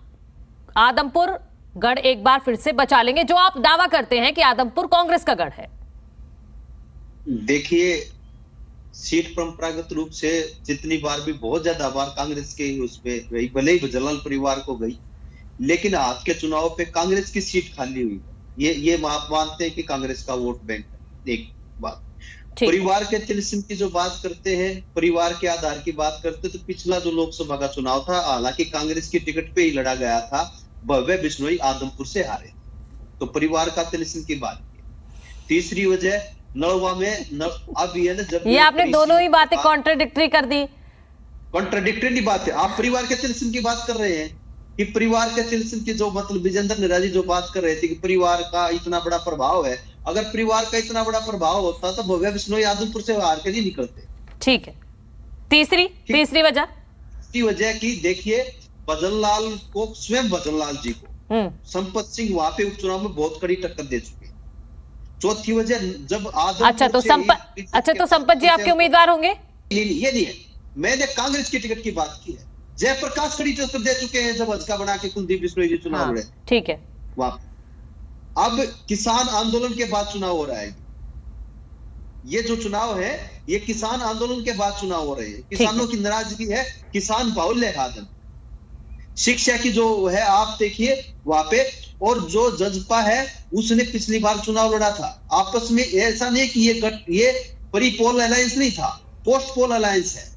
Speaker 1: आदमपुर गढ़ एक बार फिर से बचा लेंगे, जो आप दावा करते हैं कि आदमपुर कांग्रेस का गढ़ है।
Speaker 8: देखिए, सीट परंपरागत रूप से जितनी बार भी बहुत ज्यादा बार कांग्रेस के ही उसपे गई, भले ही जलाल परिवार को गई, लेकिन आज के चुनाव पे कांग्रेस की सीट खाली हुई। ये आप मानते हैं कि कांग्रेस का वोट बैंक है। एक बात, परिवार के तिलिस्म की जो बात करते हैं, परिवार के आधार की बात करते हैं, तो पिछला जो लोकसभा का चुनाव था, हालांकि कांग्रेस की टिकट पे ही लड़ा गया था, भव्य बिश्नोई आदमपुर से हारे, तो परिवार का तिलिस्म की बात की। तीसरी वजह नलवा में अब ये ना, जब
Speaker 1: ये आपने दोनों ही बातें कॉन्ट्राडिक्टरी कर दी।
Speaker 8: कॉन्ट्राडिक्टरी बात है। आप परिवार के तिलिस्म की बात कर रहे हैं कि परिवार के तिलिस्म की जो मतलब विजेंद्र निराजी जो बात कर रहे थे कि परिवार का इतना बड़ा प्रभाव है, अगर परिवार का इतना बड़ा प्रभाव होता तो भव्य बिश्नोई आदमपुर से हार के नहीं निकलते।
Speaker 1: ठीक है, तीसरी
Speaker 8: वजह की देखिए, भजनलाल को, स्वयं भजनलाल जी को संपत सिंह वहां पे उपचुनाव में बहुत कड़ी टक्कर दे चुके हैं। चौथी वजह, जब
Speaker 1: तो संपत जी आपके उम्मीदवार होंगे?
Speaker 8: ये नहीं है, मैंने कांग्रेस की टिकट की बात की है। जयप्रकाश कड़ी टक्कर दे चुके हैं जब हल्का बना के कुलदीप बिश्नोई जी चुनाव लड़े।
Speaker 1: ठीक है,
Speaker 8: अब किसान आंदोलन के बाद चुनाव हो रहा है। ये जो चुनाव है, ये किसान आंदोलन के बाद चुनाव हो रहे हैं। किसानों की नाराजगी है, किसान बाहुल्य खादन, शिक्षा की जो है, आप देखिए वहां पे, और जो जजपा है उसने पिछली बार चुनाव लड़ा था। आपस में ऐसा नहीं कि ये प्री पोल अलायंस नहीं था, पोस्ट पोल अलायंस है।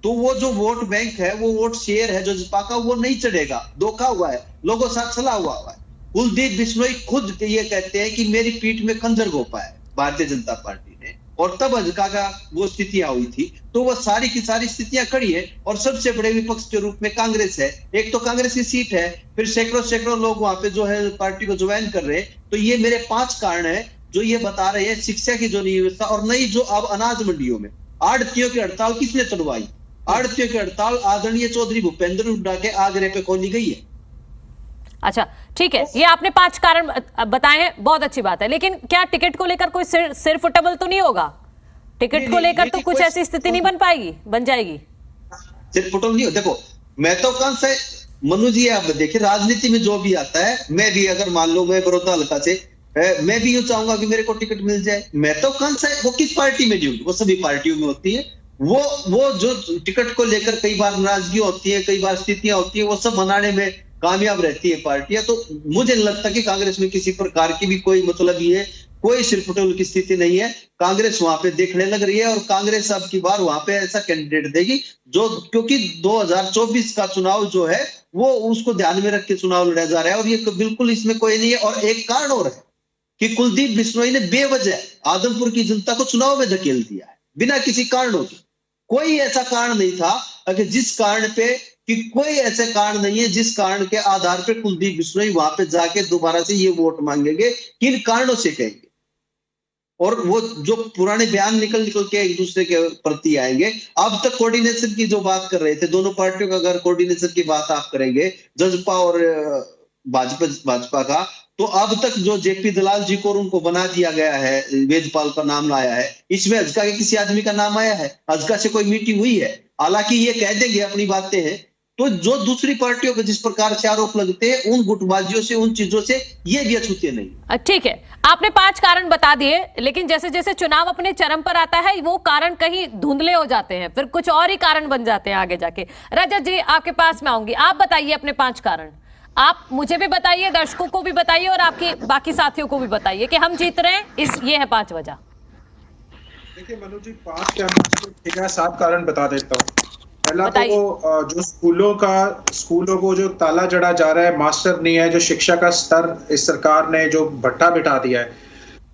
Speaker 8: तो वो जो वोट बैंक है, वो वोट शेयर है जो जजपा का, वो नहीं चढ़ेगा, धोखा हुआ है, लोगों साथ चला हुआ है। कुलदीप बिश्नोई खुद ये कहते हैं कि मेरी पीठ में खंजर घोंपा है भारतीय जनता पार्टी ने, और तब हल्का का वो स्थितियां हुई थी। तो वो सारी की सारी स्थितियां खड़ी है, और सबसे बड़े विपक्ष के रूप में कांग्रेस है। एक तो कांग्रेस की सीट है, फिर सैकड़ों लोग वहां पे जो है पार्टी को ज्वाइन कर रहे हैं। तो ये मेरे 5 कारण है जो ये बता रहे हैं, शिक्षा की जो व्यवस्था, और नई जो अब अनाज मंडियों में आड़तियों की हड़ताल किसने तोड़वाई? आड़तियों की हड़ताल आदरणीय चौधरी भूपेंद्र हुड्डा के आग्रह पे खोली गई है।
Speaker 1: अच्छा, ठीक है, ये आपने 5 कारण बताए हैं, बहुत अच्छी बात है, लेकिन क्या टिकट को लेकर कोई सिर फुटेबल तो नहीं होगा? टिकट को लेकर तो कुछ ऐसी स्थिति नहीं बन जाएगी?
Speaker 8: सिर फुटेबल नहीं हो। देखो, मैं तो कौन से मनु जी, आप देखिए राजनीति में जो भी आता है, मैं भी अगर मान लो मैं बड़ौदा हल्का से, मैं भी यूं चाहूंगा कि मेरे को टिकट मिल जाए। मैं तो कौन सा, वो किस पार्टी में नहीं होगी, वो सभी पार्टियों में होती है। वो जो टिकट को लेकर कई बार नाराजगी होती है, कई बार स्थितियां होती है, वो सब मनाने में कामयाब रहती है पार्टियां। तो मुझे नहीं लगता कि कांग्रेस में किसी प्रकार की भी कोई मतलब ये कोई सिरफुटेल की स्थिति नहीं है। कांग्रेस वहां पे देखने लग रही है, और कांग्रेस अब की बार वहां पे ऐसा कैंडिडेट देगी जो, क्योंकि 2024 का चुनाव जो है वो उसको ध्यान में रख के चुनाव लड़ा जा रहा है, और ये बिल्कुल इसमें कोई नहीं है। और एक कारण और है कि कुलदीप बिश्नोई ने बेवजह आदमपुर की जनता को चुनाव में धकेल दिया है, बिना किसी कारणों के। कोई ऐसा कारण नहीं था अगर जिस कारण पे, कि कोई ऐसे कारण नहीं है जिस कारण के आधार पे कुलदीप बिश्नोई वहां पे जाके दोबारा से ये वोट मांगेंगे, किन कारणों से कहेंगे, और वो जो पुराने बयान निकल के एक दूसरे के प्रति आएंगे। अब तक कोऑर्डिनेशन की जो बात कर रहे थे, दोनों पार्टियों का अगर कोऑर्डिनेशन की बात आप करेंगे, जजपा और भाजपा का, तो अब तक जो जेपी दलाल जी को उनको बना दिया गया है, वेदपाल का नाम लाया है, इसमें हजका के किसी आदमी का नाम आया है? हजका से कोई मीटिंग हुई है? हालांकि ये कह देंगे अपनी बातें हैं, तो जो दूसरी पार्टियों पे जिस प्रकार से आरोप लगते हैं उन गुटबाजियों से, उन चीजों से ये भी अछूते नहीं।
Speaker 1: ठीक है, आपने 5 कारण बता दिए, लेकिन जैसे जैसे चुनाव अपने चरम पर आता है वो कारण कहीं धुंधले हो जाते हैं, फिर कुछ और ही कारण बन जाते हैं आगे जाके। रजत जी, आपके पास मैं आऊंगी, आप बताइए अपने 5 कारण। आप मुझे भी बताइए, दर्शकों को भी बताइए और आपके बाकी साथियों को भी बताइए कि हम जीत रहे हैं, ये है 5 वजह।
Speaker 9: देखिए मनु जी, 5 क्या, ठीक है 7 कारण बता देता हूँ। पहला तो जो स्कूलों को जो ताला जड़ा जा रहा है, मास्टर नहीं है, जो शिक्षा का स्तर इस सरकार ने जो भट्टा बिठा दिया है,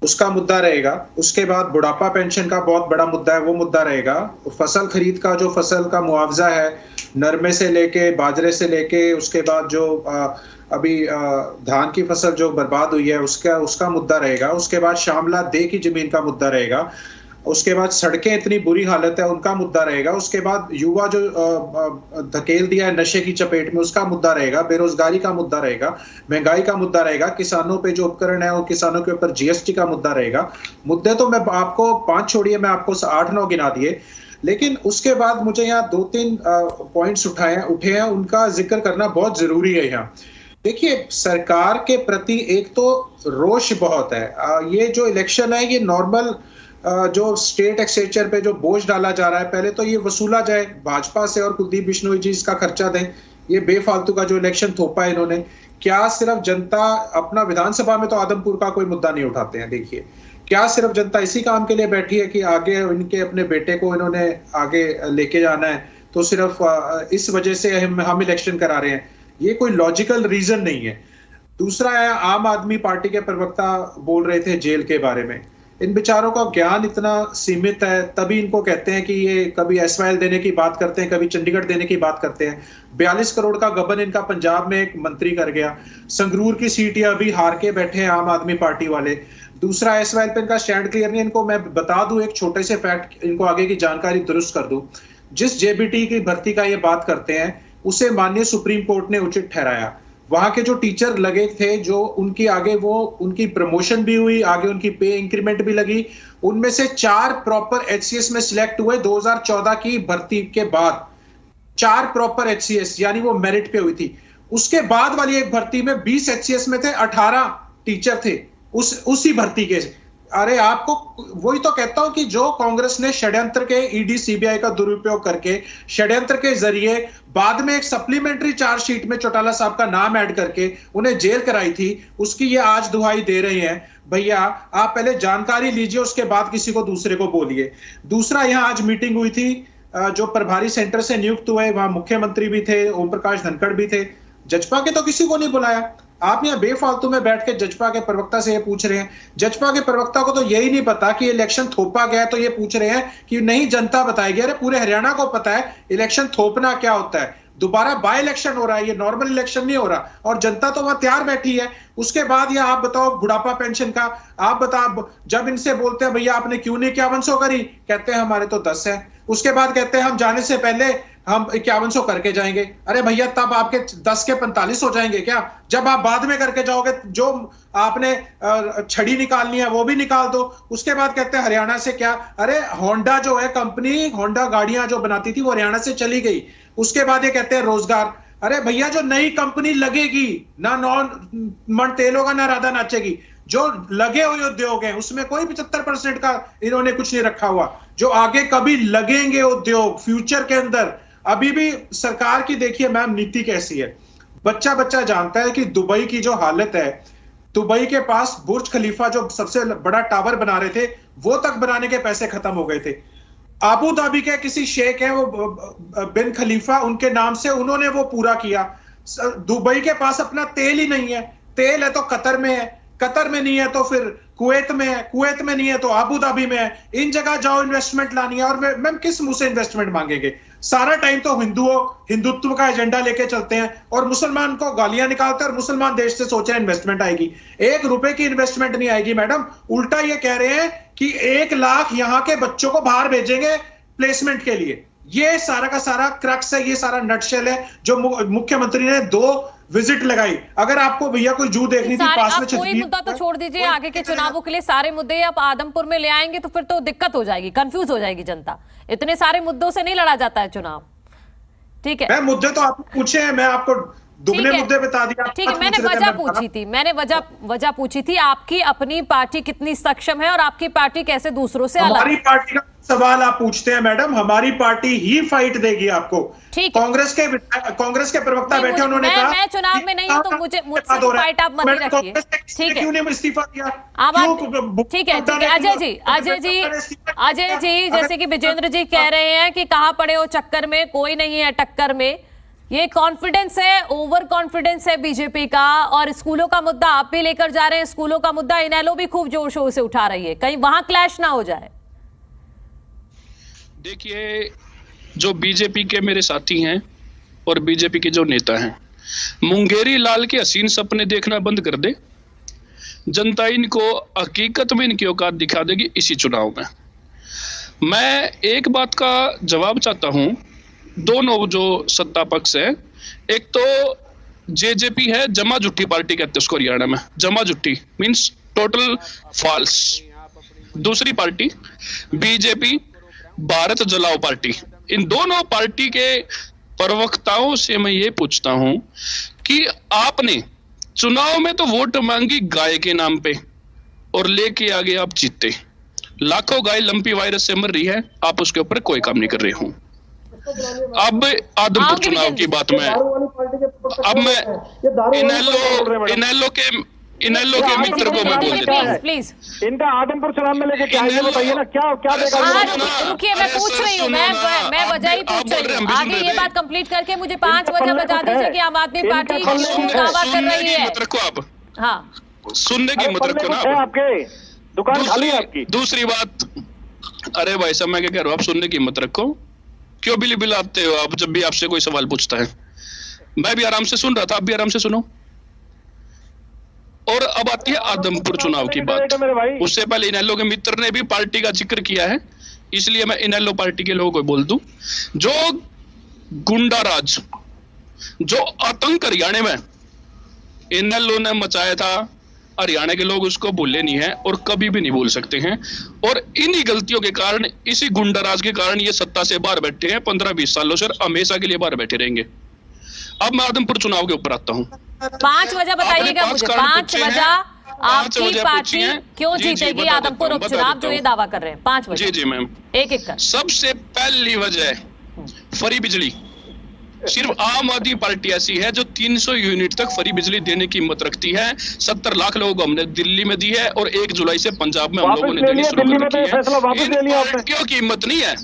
Speaker 9: उसका मुद्दा रहेगा। उसके बाद बुढ़ापा पेंशन का बहुत बड़ा मुद्दा है, वो मुद्दा रहेगा। फसल खरीद का जो फसल का मुआवजा है, नरमे से लेके बाजरे से लेके, उसके बाद जो अभी धान की फसल जो बर्बाद हुई है उसका मुद्दा रहेगा। उसके बाद शामला दे की जमीन का मुद्दा रहेगा। उसके बाद सड़कें इतनी बुरी हालत है, उनका मुद्दा रहेगा। उसके बाद युवा जो धकेल दिया है नशे की चपेट में, उसका मुद्दा रहेगा। बेरोजगारी का मुद्दा रहेगा, महंगाई का मुद्दा रहेगा, किसानों पे जो उपकरण है और किसानों के ऊपर जीएसटी का मुद्दा रहेगा। मुद्दे तो मैं आपको 5 छोड़िए, मैं आपको 8-9 गिना दिए, लेकिन उसके बाद मुझे यहाँ 2-3 पॉइंट्स उठे हैं, उनका जिक्र करना बहुत जरूरी है। यहाँ देखिए, सरकार के प्रति एक तो रोष बहुत है। ये जो इलेक्शन है, ये नॉर्मल जो स्टेट एक्सचेंजर पे जो बोझ डाला जा रहा है, पहले तो ये वसूला जाए भाजपा से और कुलदीप बिश्नोई जी इसका खर्चा दें। ये बेफालतू का जो इलेक्शन थोपा है इन्होंने, क्या सिर्फ जनता अपना विधानसभा में तो आदमपुर का कोई मुद्दा नहीं उठाते हैं। देखिए, क्या सिर्फ जनता इसी काम के लिए बैठी है कि आगे इनके अपने बेटे को इन्होंने आगे लेके जाना है, तो सिर्फ इस वजह से हम इलेक्शन करा रहे हैं? ये कोई लॉजिकल रीजन नहीं है। दूसरा है, आम आदमी पार्टी के प्रवक्ता बोल रहे थे जेल के बारे में। इन बेचारों का ज्ञान इतना सीमित है, तभी इनको कहते हैं कि ये कभी एसवाइएल देने की बात करते हैं, कभी चंडीगढ़ देने की बात करते हैं। 42 करोड़ का गबन इनका पंजाब में एक मंत्री कर गया। संगरूर की सीट ये अभी हार के बैठे हैं आम आदमी पार्टी वाले। दूसरा, एसवाइएल पे इनका स्टैंड क्लियर नहीं। इनको मैं बता दूं एक छोटे से फैक्ट, इनको आगे की जानकारी दुरुस्त कर दूं। जिस जेबीटी की भर्ती का ये बात करते हैं, उसे माननीय सुप्रीम कोर्ट ने उचित ठहराया। वहां के जो टीचर लगे थे, जो उनकी आगे वो उनकी प्रमोशन भी हुई, आगे उनकी पे इंक्रीमेंट भी लगी, उनमें से 4 प्रॉपर एचसीएस में सिलेक्ट हुए 2014 की भर्ती के बाद। 4 प्रॉपर एचसीएस, यानी वो मेरिट पे हुई थी। उसके बाद वाली एक भर्ती में 20 एचसीएस में थे, 18 टीचर थे उसी भर्ती के। अरे आपको वही तो कहता हूं कि जो कांग्रेस ने षड्यंत्र के ईडी सीबीआई का दुरुपयोग करके षड्यंत्र के जरिए बाद में एक सप्लीमेंट्री चार्जशीट में चौटाला साहब का नाम ऐड करके उन्हें जेल कराई थी, उसकी ये आज दुहाई दे रहे हैं। भैया आप पहले जानकारी लीजिए, उसके बाद किसी को दूसरे को बोलिए। दूसरा, यहाँ आज मीटिंग हुई थी, जो प्रभारी सेंटर से नियुक्त हुए, वहां मुख्यमंत्री भी थे, ओम प्रकाश धनखड़ भी थे। जजपा के तो किसी को नहीं बुलाया। आप यहाँ बेफालतू में बैठ के जजपा के प्रवक्ता से ये पूछ रहे हैं। जजपा के प्रवक्ता को तो यही नहीं पता कि इलेक्शन थोपा गया है, तो ये पूछ रहे हैं कि नहीं जनता बताएगी। अरे पूरे हरियाणा को पता है इलेक्शन थोपना क्या होता है। दोबारा बाय इलेक्शन हो रहा है, ये नॉर्मल इलेक्शन नहीं हो रहा, और जनता तो वहां तैयार बैठी है। उसके बाद ये आप बताओ बुढ़ापा पेंशन का, आप बताओ, जब इनसे बोलते हैं भैया आपने क्यों नहीं 5100 करी, कहते हैं हमारे तो 10 है। उसके बाद कहते हैं हम जाने से पहले हम 5100 करके जाएंगे। अरे भैया तब आपके 10 के 45 हो जाएंगे क्या? जब आप बाद में करके जाओगे, जो आपने छड़ी निकालनी है वो भी निकाल दो। उसके बाद कहते हैं हरियाणा से क्या, अरे होंडा जो है कंपनी, होंडा गाड़ियां जो बनाती थी वो हरियाणा से चली गई। उसके बाद ये कहते हैं रोजगार। अरे भैया जो नई कंपनी लगेगी, ना नॉन मन तेल होगा ना राधा नाचेगी। जो लगे हुए उद्योग हैं उसमें कोई 75% का इन्होंने कुछ नहीं रखा हुआ। जो आगे कभी लगेंगे उद्योग फ्यूचर के अंदर, अभी भी सरकार की देखिए मैम नीति कैसी है। बच्चा बच्चा जानता है कि दुबई की जो हालत है, दुबई के पास बुर्ज खलीफा जो सबसे बड़ा टावर बना रहे थे, वो तक बनाने के पैसे खत्म हो गए थे। अबू धाबी के किसी शेख हैं वो बिन खलीफा, उनके नाम से उन्होंने वो पूरा किया। दुबई के पास अपना तेल ही नहीं है। तेल है तो कतर में है, कतर में नहीं है तो फिर कुवैत में है, कुवैत में नहीं है तो अबू धाबी में है। इन जगह जाओ इन्वेस्टमेंट लानी है, और मैम किस मुंह से इन्वेस्टमेंट मांगेंगे? सारा टाइम तो हिंदुत्व का एजेंडा लेके चलते हैं और मुसलमान को गालियां निकालते हैं, और मुसलमान देश से सोच रहे हैं इन्वेस्टमेंट आएगी। 1 रुपए की इन्वेस्टमेंट नहीं आएगी मैडम। उल्टा ये कह रहे हैं कि 1 लाख यहाँ के बच्चों को बाहर भेजेंगे प्लेसमेंट के लिए। ये सारा का सारा क्रक्स है, ये सारा नटशेल है जो मुख्यमंत्री ने 2 विजिट लगाई। अगर आपको भैया कोई जू देखनी थी पास में,
Speaker 1: कोई मुद्दा तो छोड़ दीजिए, आगे के चुनावों के लिए सारे मुद्दे आप आदमपुर में ले आएंगे तो फिर तो दिक्कत हो जाएगी, कंफ्यूज हो जाएगी जनता। इतने सारे मुद्दों से नहीं लड़ा जाता है चुनाव। ठीक है,
Speaker 9: मैं मुद्दे तो आपने पूछे हैं, मैं आपको दुगने मुद्दे बता दिया।
Speaker 1: ठीक है, मैंने वजह पूछी थी, मैंने वजह पूछी थी आपकी अपनी पार्टी कितनी सक्षम है और आपकी पार्टी कैसे दूसरों से अलग।
Speaker 9: हमारी पार्टी का सवाल आप पूछते हैं मैडम, हमारी पार्टी ही फाइट देगी आपको। कांग्रेस के प्रवक्ता बैठे, उन्होंने कहा
Speaker 1: मैं चुनाव में नहीं हूं तो मुझसे फाइट आप मत रखिए। ठीक है,
Speaker 9: क्यों नहीं इस्तीफा दिया?
Speaker 1: ठीक है, अजय जी, जैसे कि विजेंद्र जी कह रहे हैं कि कहां पड़े हो चक्कर में, कोई नहीं है टक्कर में, ये कॉन्फिडेंस है, ओवर कॉन्फिडेंस है बीजेपी का। और स्कूलों का मुद्दा आप भी लेकर जा रहे हैं, स्कूलों का मुद्दा इनेलो भी खूब जोर शोर से उठा रही है, कहीं वहां क्लैश ना हो जाए।
Speaker 10: देखिए, जो बीजेपी के मेरे साथी हैं और बीजेपी के जो नेता हैं, मुंगेरी लाल के हसीन सपने देखना बंद कर दे। जनता इनको हकीकत में इनकी औकात दिखा देगी इसी चुनाव में। मैं एक बात का जवाब चाहता हूं, दोनों जो सत्ता पक्ष है, एक तो जेजेपी है, जमा जुट्टी पार्टी कहते हैं उसको हरियाणा में, जमा जुट्टी मींस टोटल फॉल्स। दूसरी पार्टी बीजेपी, भारत जलाओ पार्टी। इन दोनों पार्टी के प्रवक्ताओं से मैं ये पूछता हूं कि आपने चुनाव में तो वोट मांगी गाय के नाम पे और लेके आगे आप जीते। लाखों गाय लंपी वायरस से मर रही है, आप उसके ऊपर कोई काम नहीं कर रहे हो। अब आदमपुर चुनाव की बात में, अब मैं इनेलो के मित्र को मैं बोल देता हूं,
Speaker 7: प्लीज इनका आदमपुर चुनाव में लेके क्या है बताइए ना, क्या देखा?
Speaker 1: रुकिए, मैं पूछ रही हूँ, मैं वजह ही पूछ रही हूँ। आगे ये बात कंप्लीट करके मुझे 5 वजह बता दीजिए कि आम आदमी पार्टी क्यों दावा कर रही है।
Speaker 10: मत रखो आप,
Speaker 1: हाँ
Speaker 10: सुनने की मत रखो ना,
Speaker 7: आपके दुकान खाली है आपकी।
Speaker 10: दूसरी बात, अरे भाई साहब मैं क्या कह रहा हूँ, आप सुनने की मत रखो, क्यों बिली बिलाते हो आप जब भी आपसे कोई सवाल पूछता है। मैं भी आराम से सुन रहा था, आप भी आराम से सुनो। और अब आती है आदमपुर चुनाव की बात। उससे पहले इनेलो के मित्र ने भी पार्टी का जिक्र किया है, इसलिए मैं इनेलो पार्टी के लोगों को बोल दूं, जो गुंडा राज, जो आतंक हरियाणा में इनेलो ने मचाया था, हरियाणा के लोग उसको भूले नहीं है और कभी भी नहीं भूल सकते हैं। और इन्हीं गलतियों के कारण, इसी गुंडाराज के कारण ये सत्ता से बाहर बैठे हैं 15-20 सालों से, हमेशा के लिए बाहर बैठे रहेंगे। अब मैं आदमपुर चुनाव के ऊपर आता हूँ।
Speaker 1: 5 वजह बताइएगा मुझे, 5 वजह आपकी पार्टी क्यों जीतेगी आदमपुर उपचुनाव, जो ये दावा कर रहे हैं। 5 वजह।
Speaker 10: जी मैम,
Speaker 1: एक कर।
Speaker 10: सबसे पहली वजह फ्री बिजली। सिर्फ आम आदमी पार्टी ऐसी है जो 300 यूनिट तक फ्री बिजली देने की हिम्मत रखती है। 70 लाख लोगों को हमने दिल्ली में दी है और 1 जुलाई से पंजाब में हम लोगों ने देनी शुरू कर रखी है। इन पार्टियों की हिम्मत नहीं है।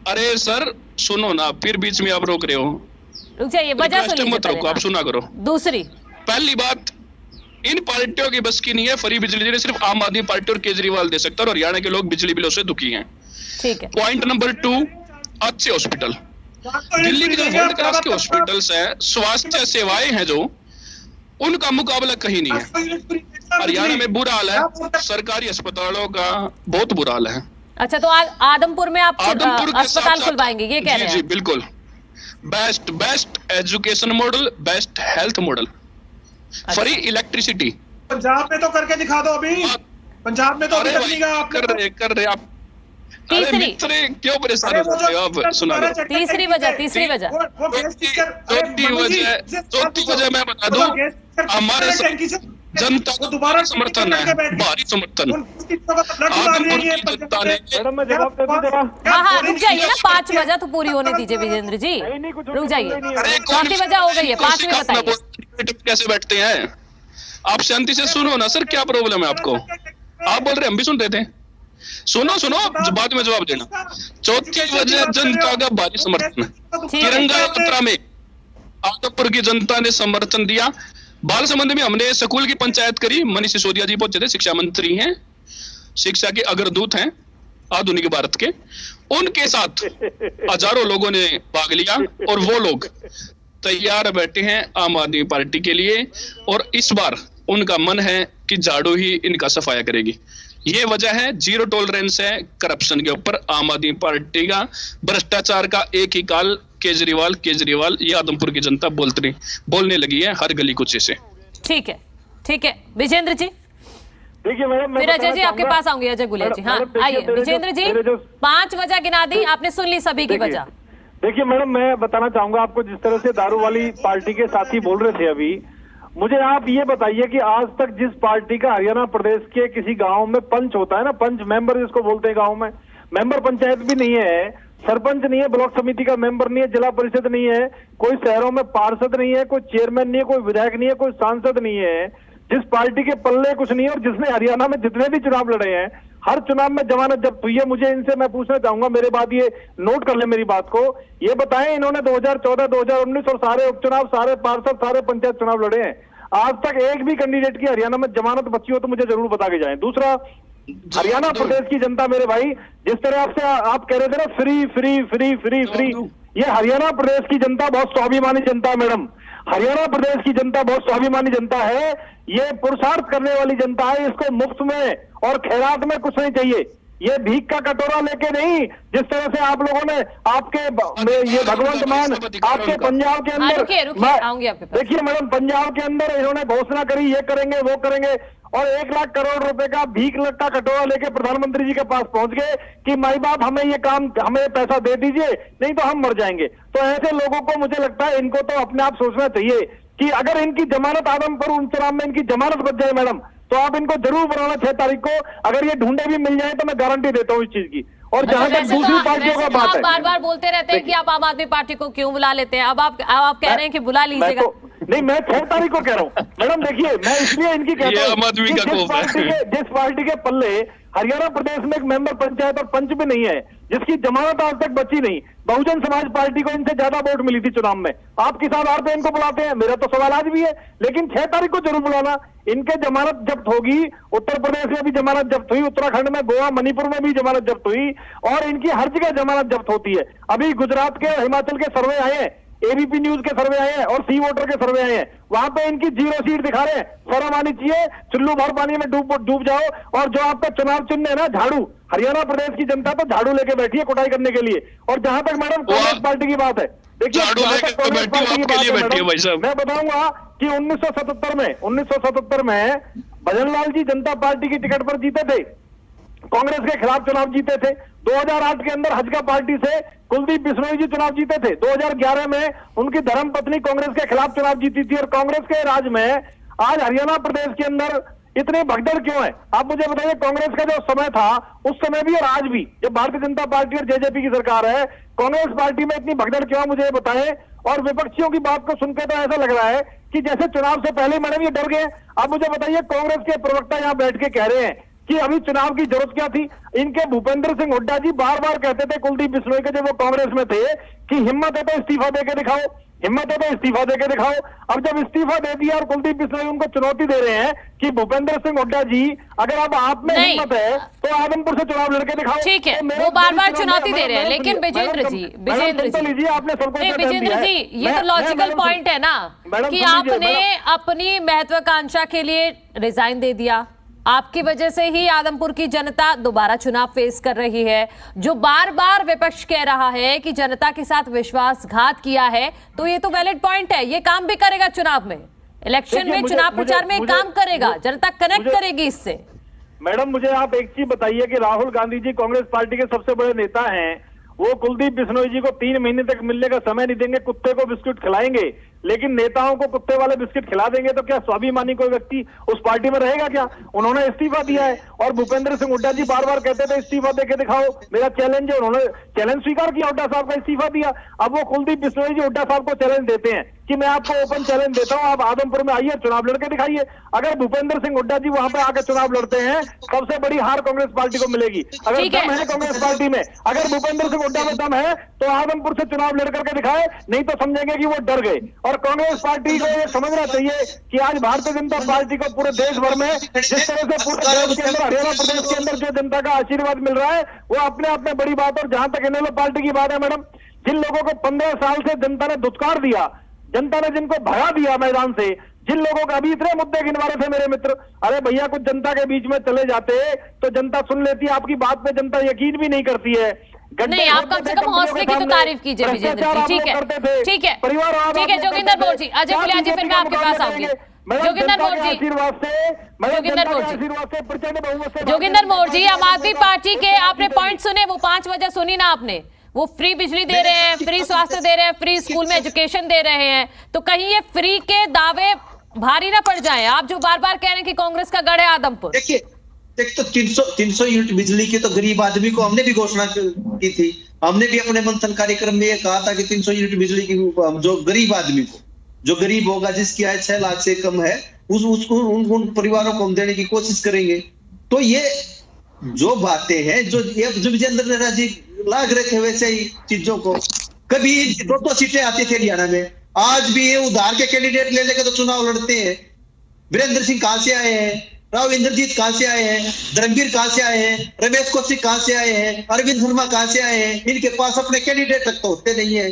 Speaker 10: अरे सर सुनो ना, फिर बीच में आप रोक रहे हो,
Speaker 1: रुक जाइए, वजह सुनिए
Speaker 10: मत रोको, आप सुना करो।
Speaker 1: दूसरी,
Speaker 10: पहली बात, इन पार्टियों की बस की नहीं है फ्री बिजली देने, सिर्फ आम आदमी पार्टी और केजरीवाल दे सकता है और हरियाणा के लोग बिजली बिलों से दुखी हैं।
Speaker 1: ठीक है।
Speaker 10: पॉइंट नंबर 2, अच्छे हॉस्पिटल। दिल्ली के जो वर्ल्ड क्लास के हॉस्पिटल्स हैं, स्वास्थ्य सेवाएं हैं जो, उनका मुकाबला कहीं नहीं है। हरियाणा में बुरा हाल है, सरकारी अस्पतालों का बहुत बुरा हाल है।
Speaker 1: अच्छा, तो आदमपुर में आप अस्पताल खुलवाएंगे, ये कह रहे हैं?
Speaker 10: जी बिल्कुल, best education model, best health model, free electricity.
Speaker 9: Punjab में तो करके दिखा दो अभी, पंजाब में तो अभी तक नहीं गया।
Speaker 10: कर रहे आप।
Speaker 1: तीसरी,
Speaker 10: क्यों परेशान होते हो आप? सुना लो।
Speaker 1: तीसरी वजह
Speaker 10: चौथी वजह मैं बता दूं, हमारे जनता को दोबारा समर्थन है, भारी समर्थन। आदमपुर की जनता ने,
Speaker 1: हाँ रुक जाइए ना, 5 वजह तो पूरी होने दीजिए विजेंद्र जी, रुक जाइए। चौथी वजह हो गई है, 5वीं बताइए।
Speaker 10: कैसे बैठते हैं आप? शांति से सुनो ना सर, क्या प्रॉब्लम है आपको? आप बोल रहे हम भी सुन रहे थे, सुनो बाद में जवाब देना। चौथी वजह जनता का भारी समर्थन। तिरंगा यात्रा में आदमपुर की जनता ने समर्थन दिया। बाल संबंध में हमने स्कूल की पंचायत करी, मनीष सिसोदिया जी पहुंचे थे, शिक्षा मंत्री हैं, शिक्षा के अग्रदूत हैं आधुनिक भारत के। उनके साथ हजारों लोगों ने भाग लिया और वो लोग तैयार बैठे हैं आम आदमी पार्टी के लिए। और इस बार उनका मन है कि झाड़ू ही इनका सफाया करेगी। ये वजह है, जीरो टॉलरेंस है करप्शन के ऊपर आम आदमी पार्टी का। भ्रष्टाचार का एक ही काल, केजरीवाल। ये आदमपुर की जनता बोलने लगी है हर गली कुचे से।
Speaker 1: ठीक है विजेंद्र जी।
Speaker 7: देखिए मैडम,
Speaker 1: फिर अजय जी आपके पास आऊंगी, अजय गुलेरिया जी। हाँ आइए विजेंद्र जी, 5 वजह गिना दी आपने, सुन ली सभी की वजह।
Speaker 7: देखिए मैडम, मैं बताना चाहूंगा आपको, जिस तरह से दारू वाली पार्टी के साथी बोल रहे थे अभी, मुझे आप ये बताइए कि आज तक जिस पार्टी का हरियाणा प्रदेश के किसी गांव में पंच होता है ना, पंच मेंबर जिसको बोलते हैं गांव में, मेंबर पंचायत भी नहीं है, सरपंच नहीं है, ब्लॉक समिति का मेंबर नहीं है, जिला परिषद नहीं है, कोई शहरों में पार्षद नहीं है, कोई चेयरमैन नहीं है, कोई विधायक नहीं है, कोई सांसद नहीं है, जिस पार्टी के पल्ले कुछ नहीं है, और जिसने हरियाणा में जितने भी चुनाव लड़े हैं हर चुनाव में जमानत जब्त हुई है। मुझे इनसे मैं पूछना चाहूंगा, मेरे बात ये नोट कर ले मेरी बात को, ये बताएं इन्होंने 2014, 2019 और सारे उपचुनाव, सारे पार्षद, सारे पंचायत चुनाव लड़े हैं, आज तक एक भी कैंडिडेट की हरियाणा में जमानत बची हो तो मुझे जरूर बता के जाएं। दूसरा, हरियाणा प्रदेश की जनता मेरे भाई, जिस तरह आपसे आप कह रहे थे ना free free free free free, ये हरियाणा प्रदेश की जनता बहुत स्वाभिमानी जनता है मैडम। हरियाणा प्रदेश की जनता बहुत स्वाभिमानी जनता है, ये पुरुषार्थ करने वाली जनता है, इसको मुफ्त में और खैरात में कुछ नहीं चाहिए, ये भीख का कटोरा लेके नहीं, जिस तरह से आप लोगों ने आपके ये भगवंत मान आपके पंजाब के अंदर, देखिए मैडम, पंजाब के अंदर इन्होंने घोषणा करी ये करेंगे वो करेंगे, और 1 लाख करोड़ रुपए का भीख का कटोरा लेके प्रधानमंत्री जी के पास पहुंच गए कि माई बाप हमें ये काम, हमें पैसा दे दीजिए नहीं तो हम मर जाएंगे। तो ऐसे लोगों को मुझे लगता है इनको तो अपने आप सोचना चाहिए कि अगर इनकी जमानत आदमपुर उपचुनाव में इनकी जमानत बच जाए मैडम, तो आप इनको जरूर बनाना 6 तारीख को, अगर ये ढूंढे भी मिल जाए तो मैं गारंटी देता हूँ इस चीज की। और जहां तक दूसरी पार्टियों का बात है,
Speaker 1: बार बार बोलते रहते हैं कि आप आम आदमी पार्टी को क्यों बुला लेते हैं, अब आप कह रहे हैं कि बुला लीजिएगा।
Speaker 7: नहीं, मैं 6 तारीख को कह रहा हूँ मैडम। देखिए, मैं इसलिए इनकी कहता हूँ जिस पार्टी के पल्ले हरियाणा प्रदेश में एक मेंबर पंचायत और पंच भी नहीं है, जिसकी जमानत आज तक बची नहीं, बहुजन समाज पार्टी को इनसे ज्यादा वोट मिली थी चुनाव में, आप किस आधार पे इनको बुलाते हैं, मेरा तो सवाल आज भी है। लेकिन 6 तारीख को जरूर बुलाना, इनके जमानत जब्त होगी, उत्तर प्रदेश में भी जमानत जब्त हुई, उत्तराखंड में, गोवा, मणिपुर में भी जमानत जब्त हुई, और इनकी हर जगह जमानत जब्त होती है। अभी गुजरात के, हिमाचल के सर्वे आए हैं, एबीपी न्यूज के सर्वे आए हैं और सी वोटर के सर्वे आए हैं, वहां पे इनकी 0 सीट दिखा रहे हैं। शर्म आनी चाहिए, चुल्लू भर पानी में डूब जाओ। और जो आपका चुनाव चिन्ह है ना, झाड़ू, हरियाणा प्रदेश की जनता तो झाड़ू लेके बैठी है कुटाई करने के लिए। और जहां तक मैडम कांग्रेस पार्टी की बात है, देखिए कांग्रेस पार्टी की बात है मैडम, मैं बताऊंगा कि 1977 में भजनलाल जी जनता पार्टी की टिकट पर जीते थे, कांग्रेस के खिलाफ चुनाव जीते थे। 2008 के अंदर हजका पार्टी से कुलदीप बिश्नोई जी चुनाव जीते थे। 2011 में उनकी धर्मपत्नी कांग्रेस के खिलाफ चुनाव जीती थी। और कांग्रेस के राज में आज हरियाणा प्रदेश के अंदर इतनी भगदड़ क्यों है, आप मुझे बताइए। कांग्रेस का जो समय था उस समय भी और आज भी, जब भारतीय जनता पार्टी और जेजेपी की सरकार है, कांग्रेस पार्टी में इतनी भगदड़ क्यों है मुझे ये बताएं। और विपक्षियों की बात को सुनकर तो ऐसा लग रहा है कि जैसे चुनाव से पहले मैडम ये डर गए। आप मुझे बताइए, कांग्रेस के प्रवक्ता यहाँ बैठ के कह रहे हैं कि अभी चुनाव की जरूरत क्या थी। इनके भूपेंद्र सिंह हुड्डा जी बार बार कहते थे कुलदीप बिश्नोई के, जब वो कांग्रेस में थे, कि हिम्मत है तो इस्तीफा देके दिखाओ, हिम्मत है तो इस्तीफा देके दिखाओ। अब जब इस्तीफा दे दिया और कुलदीप बिश्नोई उनको चुनौती दे रहे हैं कि भूपेंद्र सिंह हुड्डा जी, अगर अब आप में हिम्मत है तो आदमपुर से चुनाव लड़के दिखाओ।
Speaker 1: ठीक है, वो बार बार चुनौती दे रहे हैं, लेकिन विजेंद्र जी
Speaker 7: आपने
Speaker 1: विजेंद्र जी, ये तो लॉजिकल पॉइंट है ना कि आपने अपनी महत्वाकांक्षा के लिए रिजाइन दे दिया, आपकी वजह से ही आदमपुर की जनता दोबारा चुनाव फेस कर रही है। जो बार बार विपक्ष कह रहा है कि जनता के साथ विश्वासघात किया है, तो ये तो वैलिड पॉइंट है, ये काम भी करेगा चुनाव में, इलेक्शन में, चुनाव प्रचार में काम करेगा, जनता कनेक्ट करेगी इससे।
Speaker 7: मैडम मुझे आप एक चीज बताइए कि राहुल गांधी जी कांग्रेस पार्टी के सबसे बड़े नेता हैं, वो कुलदीप बिश्नोई जी को 3 महीने तक मिलने का समय नहीं देंगे, कुत्ते को बिस्कुट खिलाएंगे, लेकिन नेताओं को कुत्ते वाले बिस्किट खिला देंगे तो क्या स्वाभिमानी कोई व्यक्ति उस पार्टी में रहेगा क्या? उन्होंने इस्तीफा दिया है। और भूपेंद्र सिंह हुड्डा जी बार बार कहते थे इस्तीफा देके दिखाओ, मेरा चैलेंज है, उन्होंने चैलेंज स्वीकार किया, हुड्डा साहब का इस्तीफा दिया। अब वो कुलदीप बिश्नोई जी हुड्डा साहब को चैलेंज देते हैं कि मैं आपको ओपन चैलेंज देता हूं, आप आदमपुर में आइए, चुनाव लड़के दिखाइए। अगर भूपेंद्र सिंह हुड्डा जी वहां पे आकर चुनाव लड़ते हैं, सबसे बड़ी हार कांग्रेस पार्टी को मिलेगी। अगर दम है कांग्रेस पार्टी में, अगर भूपेंद्र सिंह हुड्डा में दम है तो आदमपुर से चुनाव लड़ करके दिखाए, नहीं तो समझेंगे कि वो डर गए। और कांग्रेस पार्टी को ये समझना चाहिए कि आज भारतीय जनता पार्टी को पूरे देश भर में जिस तरह से पूरे देश के अंदर, हरियाणा प्रदेश के अंदर जो जनता का आशीर्वाद मिल रहा है, वो अपने आप में बड़ी बात। और जहां तक इनेलो पार्टी की बात है मैडम, जिन लोगों को 15 साल से जनता ने दुत्कार दिया, जनता ने जिनको भगा दिया मैदान से, जिन लोगों का अभी इतने मुद्दे गिनवा रहे थे मेरे मित्र, अरे भैया कुछ जनता के बीच में चले जाते तो जनता सुन लेती, आपकी बात पे जनता यकीन भी नहीं करती है।
Speaker 1: नहीं, आप कम से कम हौसले की तो तारीफ कीजिए विजेंद्र जी। ठीक है, ठीक है, ठीक है। जोगिंदर बोर जी, अजय गुलिया जी, फिर मैं आपके पास आऊंगी। जोगिंदर मोर जी, आम आदमी पार्टी के आपने पॉइंट सुने, वो 5 वजह सुनी ना आपने, वो फ्री बिजली दे रहे हैं, फ्री स्वास्थ्य दे रहे हैं, फ्री स्कूल में एजुकेशन दे रहे हैं, तो कहीं ये फ्री के दावे भारी ना पड़ जाए। आप जो बार बार कह रहे हैं कि कांग्रेस का गढ़ है आदमपुर।
Speaker 8: देखिए तो 300 यूनिट बिजली की तो गरीब आदमी को हमने भी घोषणा की थी। हमने भी अपने मंथन कार्यक्रम में ये कहा था कि 300 यूनिट बिजली की जो गरीब आदमी को, जो गरीब होगा, जिसकी आय 6 लाख से कम है, उसको उन परिवारों को हम देने की कोशिश करेंगे। तो ये जो बातें हैं, जो विजेंद्र नेहरा जी लाग रहे थे वैसे ही चीजों को, कभी 2 सीटें आती थी हरियाणा में, आज भी ये उधार के कैंडिडेट ले लेकर तो चुनाव लड़ते हैं। वीरेंद्र सिंह कहां से आए हैं, राव इंद्रजीत कहां से आए हैं, धर्मवीर कहां से आए हैं, रमेश कौशिक कहां से आए हैं, अरविंद शर्मा कहां से आए हैं? इनके पास अपने कैंडिडेट तक तो होते नहीं है।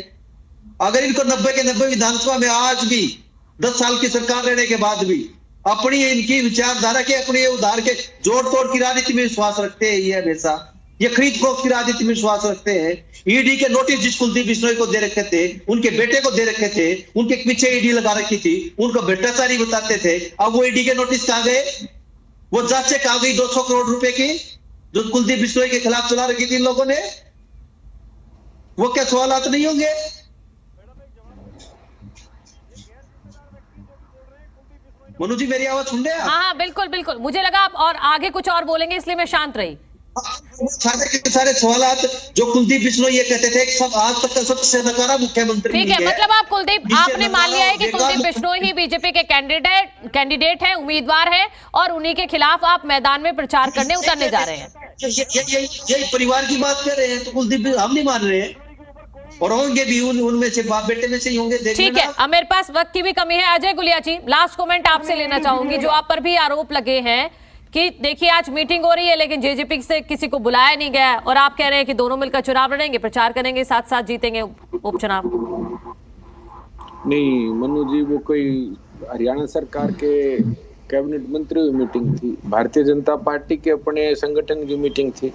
Speaker 8: अगर इनको 90 के 90 विधानसभा में आज भी 10 साल की सरकार रहने के बाद भी अपनी इनकी विचारधारा के, अपने उधार के जोड़ तोड़ की राजनीति में विश्वास रखते हैं, ये हमेशा ये खरीद फरोख्त की राजनीति में विश्वास रखते हैं। ईडी के नोटिस जिस कुलदीप बिश्नोई को दे रखे थे, उनके बेटे को दे रखे थे, उनके पीछे ईडी लगा रखी थी, उनको भ्रष्टाचारी बताते थे। अब वो ईडी के नोटिस कहां गए? वो जांच कहां गई 200 करोड़ रुपए की जो कुलदीप बिश्नोई के खिलाफ चला रखी थी इन लोगों ने? वो क्या सवालात नहीं होंगे? मनु जी मेरी आवाज सुन रहे हैं?
Speaker 1: हाँ बिल्कुल बिल्कुल, मुझे लगा आप और आगे कुछ और बोलेंगे इसलिए मैं शांत रही।
Speaker 8: सारे सवालात जो कुलदीप बिश्नोई ये कहते थे, सब आज तक का सबसे नकारा मुख्यमंत्री।
Speaker 1: ठीक है, मतलब आप कुलदीप, आपने मान लिया है कि कुलदीप बिश्नोई ही बीजेपी के कैंडिडेट है, उम्मीदवार है, और उन्हीं के खिलाफ आप मैदान में प्रचार करने उतरने जा रहे हैं।
Speaker 8: यही परिवार की बात कर रहे हैं, तो कुलदीप हम नहीं मान रहे हैं, और होंगे भी उनमें से, बाप बेटे में से ही होंगे।
Speaker 1: ठीक है, अब मेरे पास वक्त की भी कमी है। अजय गुलिया जी, लास्ट कमेंट आपसे लेना चाहूंगी। जो आप पर भी आरोप लगे हैं कि देखिए आज मीटिंग हो रही है लेकिन जेजेपी से किसी को बुलाया नहीं गया, और आप कह रहे हैं कि दोनों मिलकर चुनाव लड़ेंगे, प्रचार करेंगे, साथ साथ जीतेंगे उपचुनाव।
Speaker 11: नहीं मनु जी, वो कोई हरियाणा सरकार के कैबिनेट मंत्री की मीटिंग थी, भारतीय जनता पार्टी के अपने संगठन की मीटिंग थी।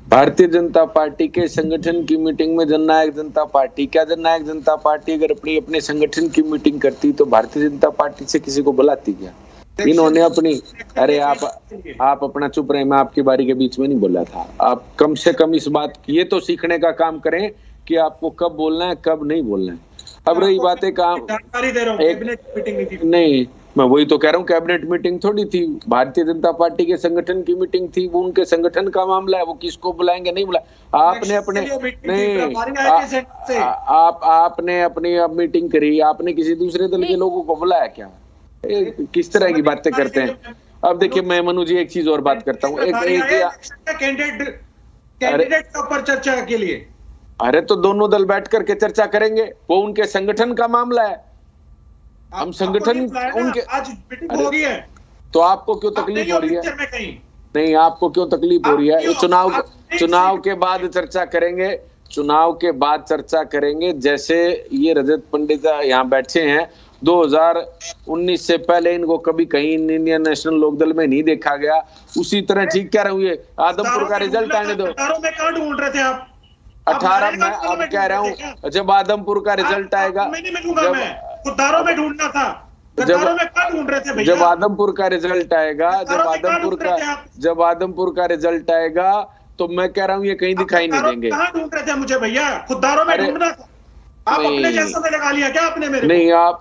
Speaker 11: भारतीय जनता पार्टी के संगठन की मीटिंग में जननायक जनता पार्टी, क्या जननायक जनता पार्टी अगर अपने संगठन की मीटिंग करती तो भारतीय जनता पार्टी से किसी को बुलाती क्या? इन्होंने अपनी, अरे आप अपना चुप रहे, मैं आपकी बारी के बीच में नहीं बोला था। आप कम से कम इस बात ये तो सीखने का काम करें कि आपको कब बोलना है कब नहीं बोलना है। अब रही बातें काम, नहीं मैं वही तो कह रहा हूँ, कैबिनेट मीटिंग थोड़ी थी, भारतीय जनता पार्टी के संगठन की मीटिंग थी, वो उनके संगठन का मामला है, वो किसको बुलाएंगे नहीं बुलाए। आपने अपने नहीं आपने अपनी अब मीटिंग करी, आपने किसी दूसरे दल के लोगों को बुलाया क्या? किस तरह की बातें करते हैं। अब देखिए मैं मनु जी एक चीज और बात करता हूँ,
Speaker 9: कैंडिडेट के ऊपर चर्चा के लिए,
Speaker 11: अरे तो दोनों दल बैठ करके चर्चा करेंगे, वो उनके संगठन का मामला है। हम संगठन उनके,
Speaker 9: आज मीटिंग हो रही है
Speaker 11: तो आपको क्यों तकलीफ हो रही है? नहीं, आपको क्यों तकलीफ हो रही है? चुनाव के बाद चर्चा करेंगे, चुनाव के बाद चर्चा करेंगे। जैसे ये रजत पंडित यहाँ बैठे हैं, 2019 से पहले इनको कभी कहीं इंडियन नेशनल लोकदल में नहीं देखा गया, उसी तरह ठीक कह रहे हुए आदमपुर का रिजल्ट आने दो। 18 में अब कह रहा हूँ, जब आदमपुर का रिजल्ट आएगा, जब आदमपुर का रिजल्ट आएगा, जब आदमपुर का रिजल्ट आएगा तो मैं कह रहा हूँ ये कहीं दिखाई नहीं देंगे।
Speaker 9: ढूंढ रहे थे मुझे भैया, खुदारों में ढूंढना था। आप अपने जैसा में लगा लिया क्या आपने मेरे?
Speaker 11: नहीं, आप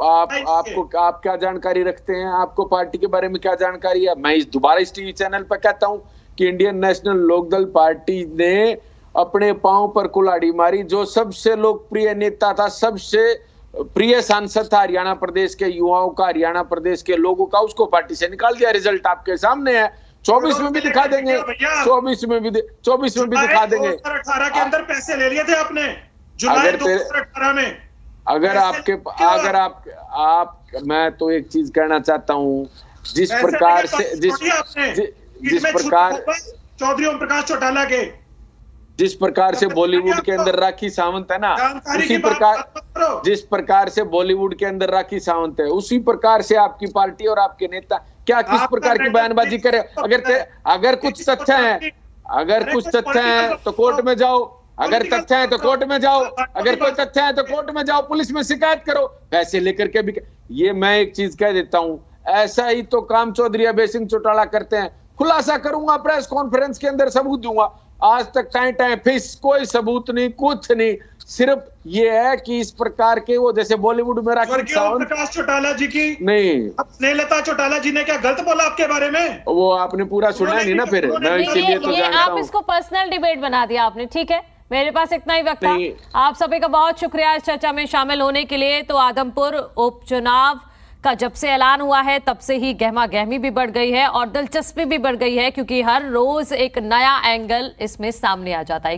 Speaker 11: क्या जानकारी रखते हैं? आपको पार्टी के बारे में क्या जानकारी है? मैं दोबारा इस टीवी चैनल पर कहता हूँ कि इंडियन नेशनल लोकदल पार्टी ने अपने पांव पर कुल्हाड़ी मारी। जो सबसे लोकप्रिय नेता था, सबसे प्रिय सांसद था हरियाणा प्रदेश के युवाओं का, हरियाणा प्रदेश के लोगों का, उसको पार्टी से निकाल दिया। रिजल्ट आपके सामने है, 24 में भी दिखा देंगे, 24 में भी दिखा देंगे।
Speaker 9: 2018 के अंदर पैसे ले लिए थे आपने, जुलाई 2018 में।
Speaker 11: अगर आप मैं तो एक चीज कहना चाहता हूँ, जिस प्रकार
Speaker 9: चौधरी ओम प्रकाश चौटाला के,
Speaker 11: जिस प्रकार से बॉलीवुड के अंदर राखी सावंत है ना, उसी प्रकार जिस प्रकार से बॉलीवुड के अंदर राखी सावंत है, उसी प्रकार से आपकी पार्टी और आपके नेता क्या किस प्रकार की बयानबाजी करे। अगर कुछ तथ्य हैं तो कोर्ट में जाओ, अगर तथ्य है तो कोर्ट में जाओ, अगर कोई तथ्य है तो कोर्ट में जाओ, पुलिस में शिकायत करो, पैसे लेकर के भी। ये मैं एक चीज कह देता हूं, ऐसा ही तो काम चौधरी अभय सिंह चौटाला करते हैं। खुलासा करूंगा, प्रेस कॉन्फ्रेंस के अंदर सबूत दूंगा। आज तक टाइम फिस कोई सबूत नहीं, कुछ नहीं, सिर्फ ये है कि इस प्रकार के वो जैसे बॉलीवुड में
Speaker 9: स्वर्गीय ओम प्रकाश चौटाला जी की
Speaker 11: नहीं,
Speaker 9: अब स्नेहलता चौटाला जी ने क्या गलत बोला आपके बारे में?
Speaker 11: वो आपने पूरा सुना नहीं ना, फिर मैं इसीलिए तो जानता
Speaker 1: आप
Speaker 11: हूँ।
Speaker 1: इसको पर्सनल डिबेट बना दिया आपने, ठीक है, मेरे पास इतना ही वक्त था। आप सभी का बहुत शुक्रिया इस चर्चा में शामिल होने के लिए। तो आदमपुर उपचुनाव का जब से ऐलान हुआ है तब से ही गहमा गहमी भी बढ़ गई है और दिलचस्पी भी बढ़ गई है, क्योंकि हर रोज एक नया एंगल इसमें सामने आ जाता है।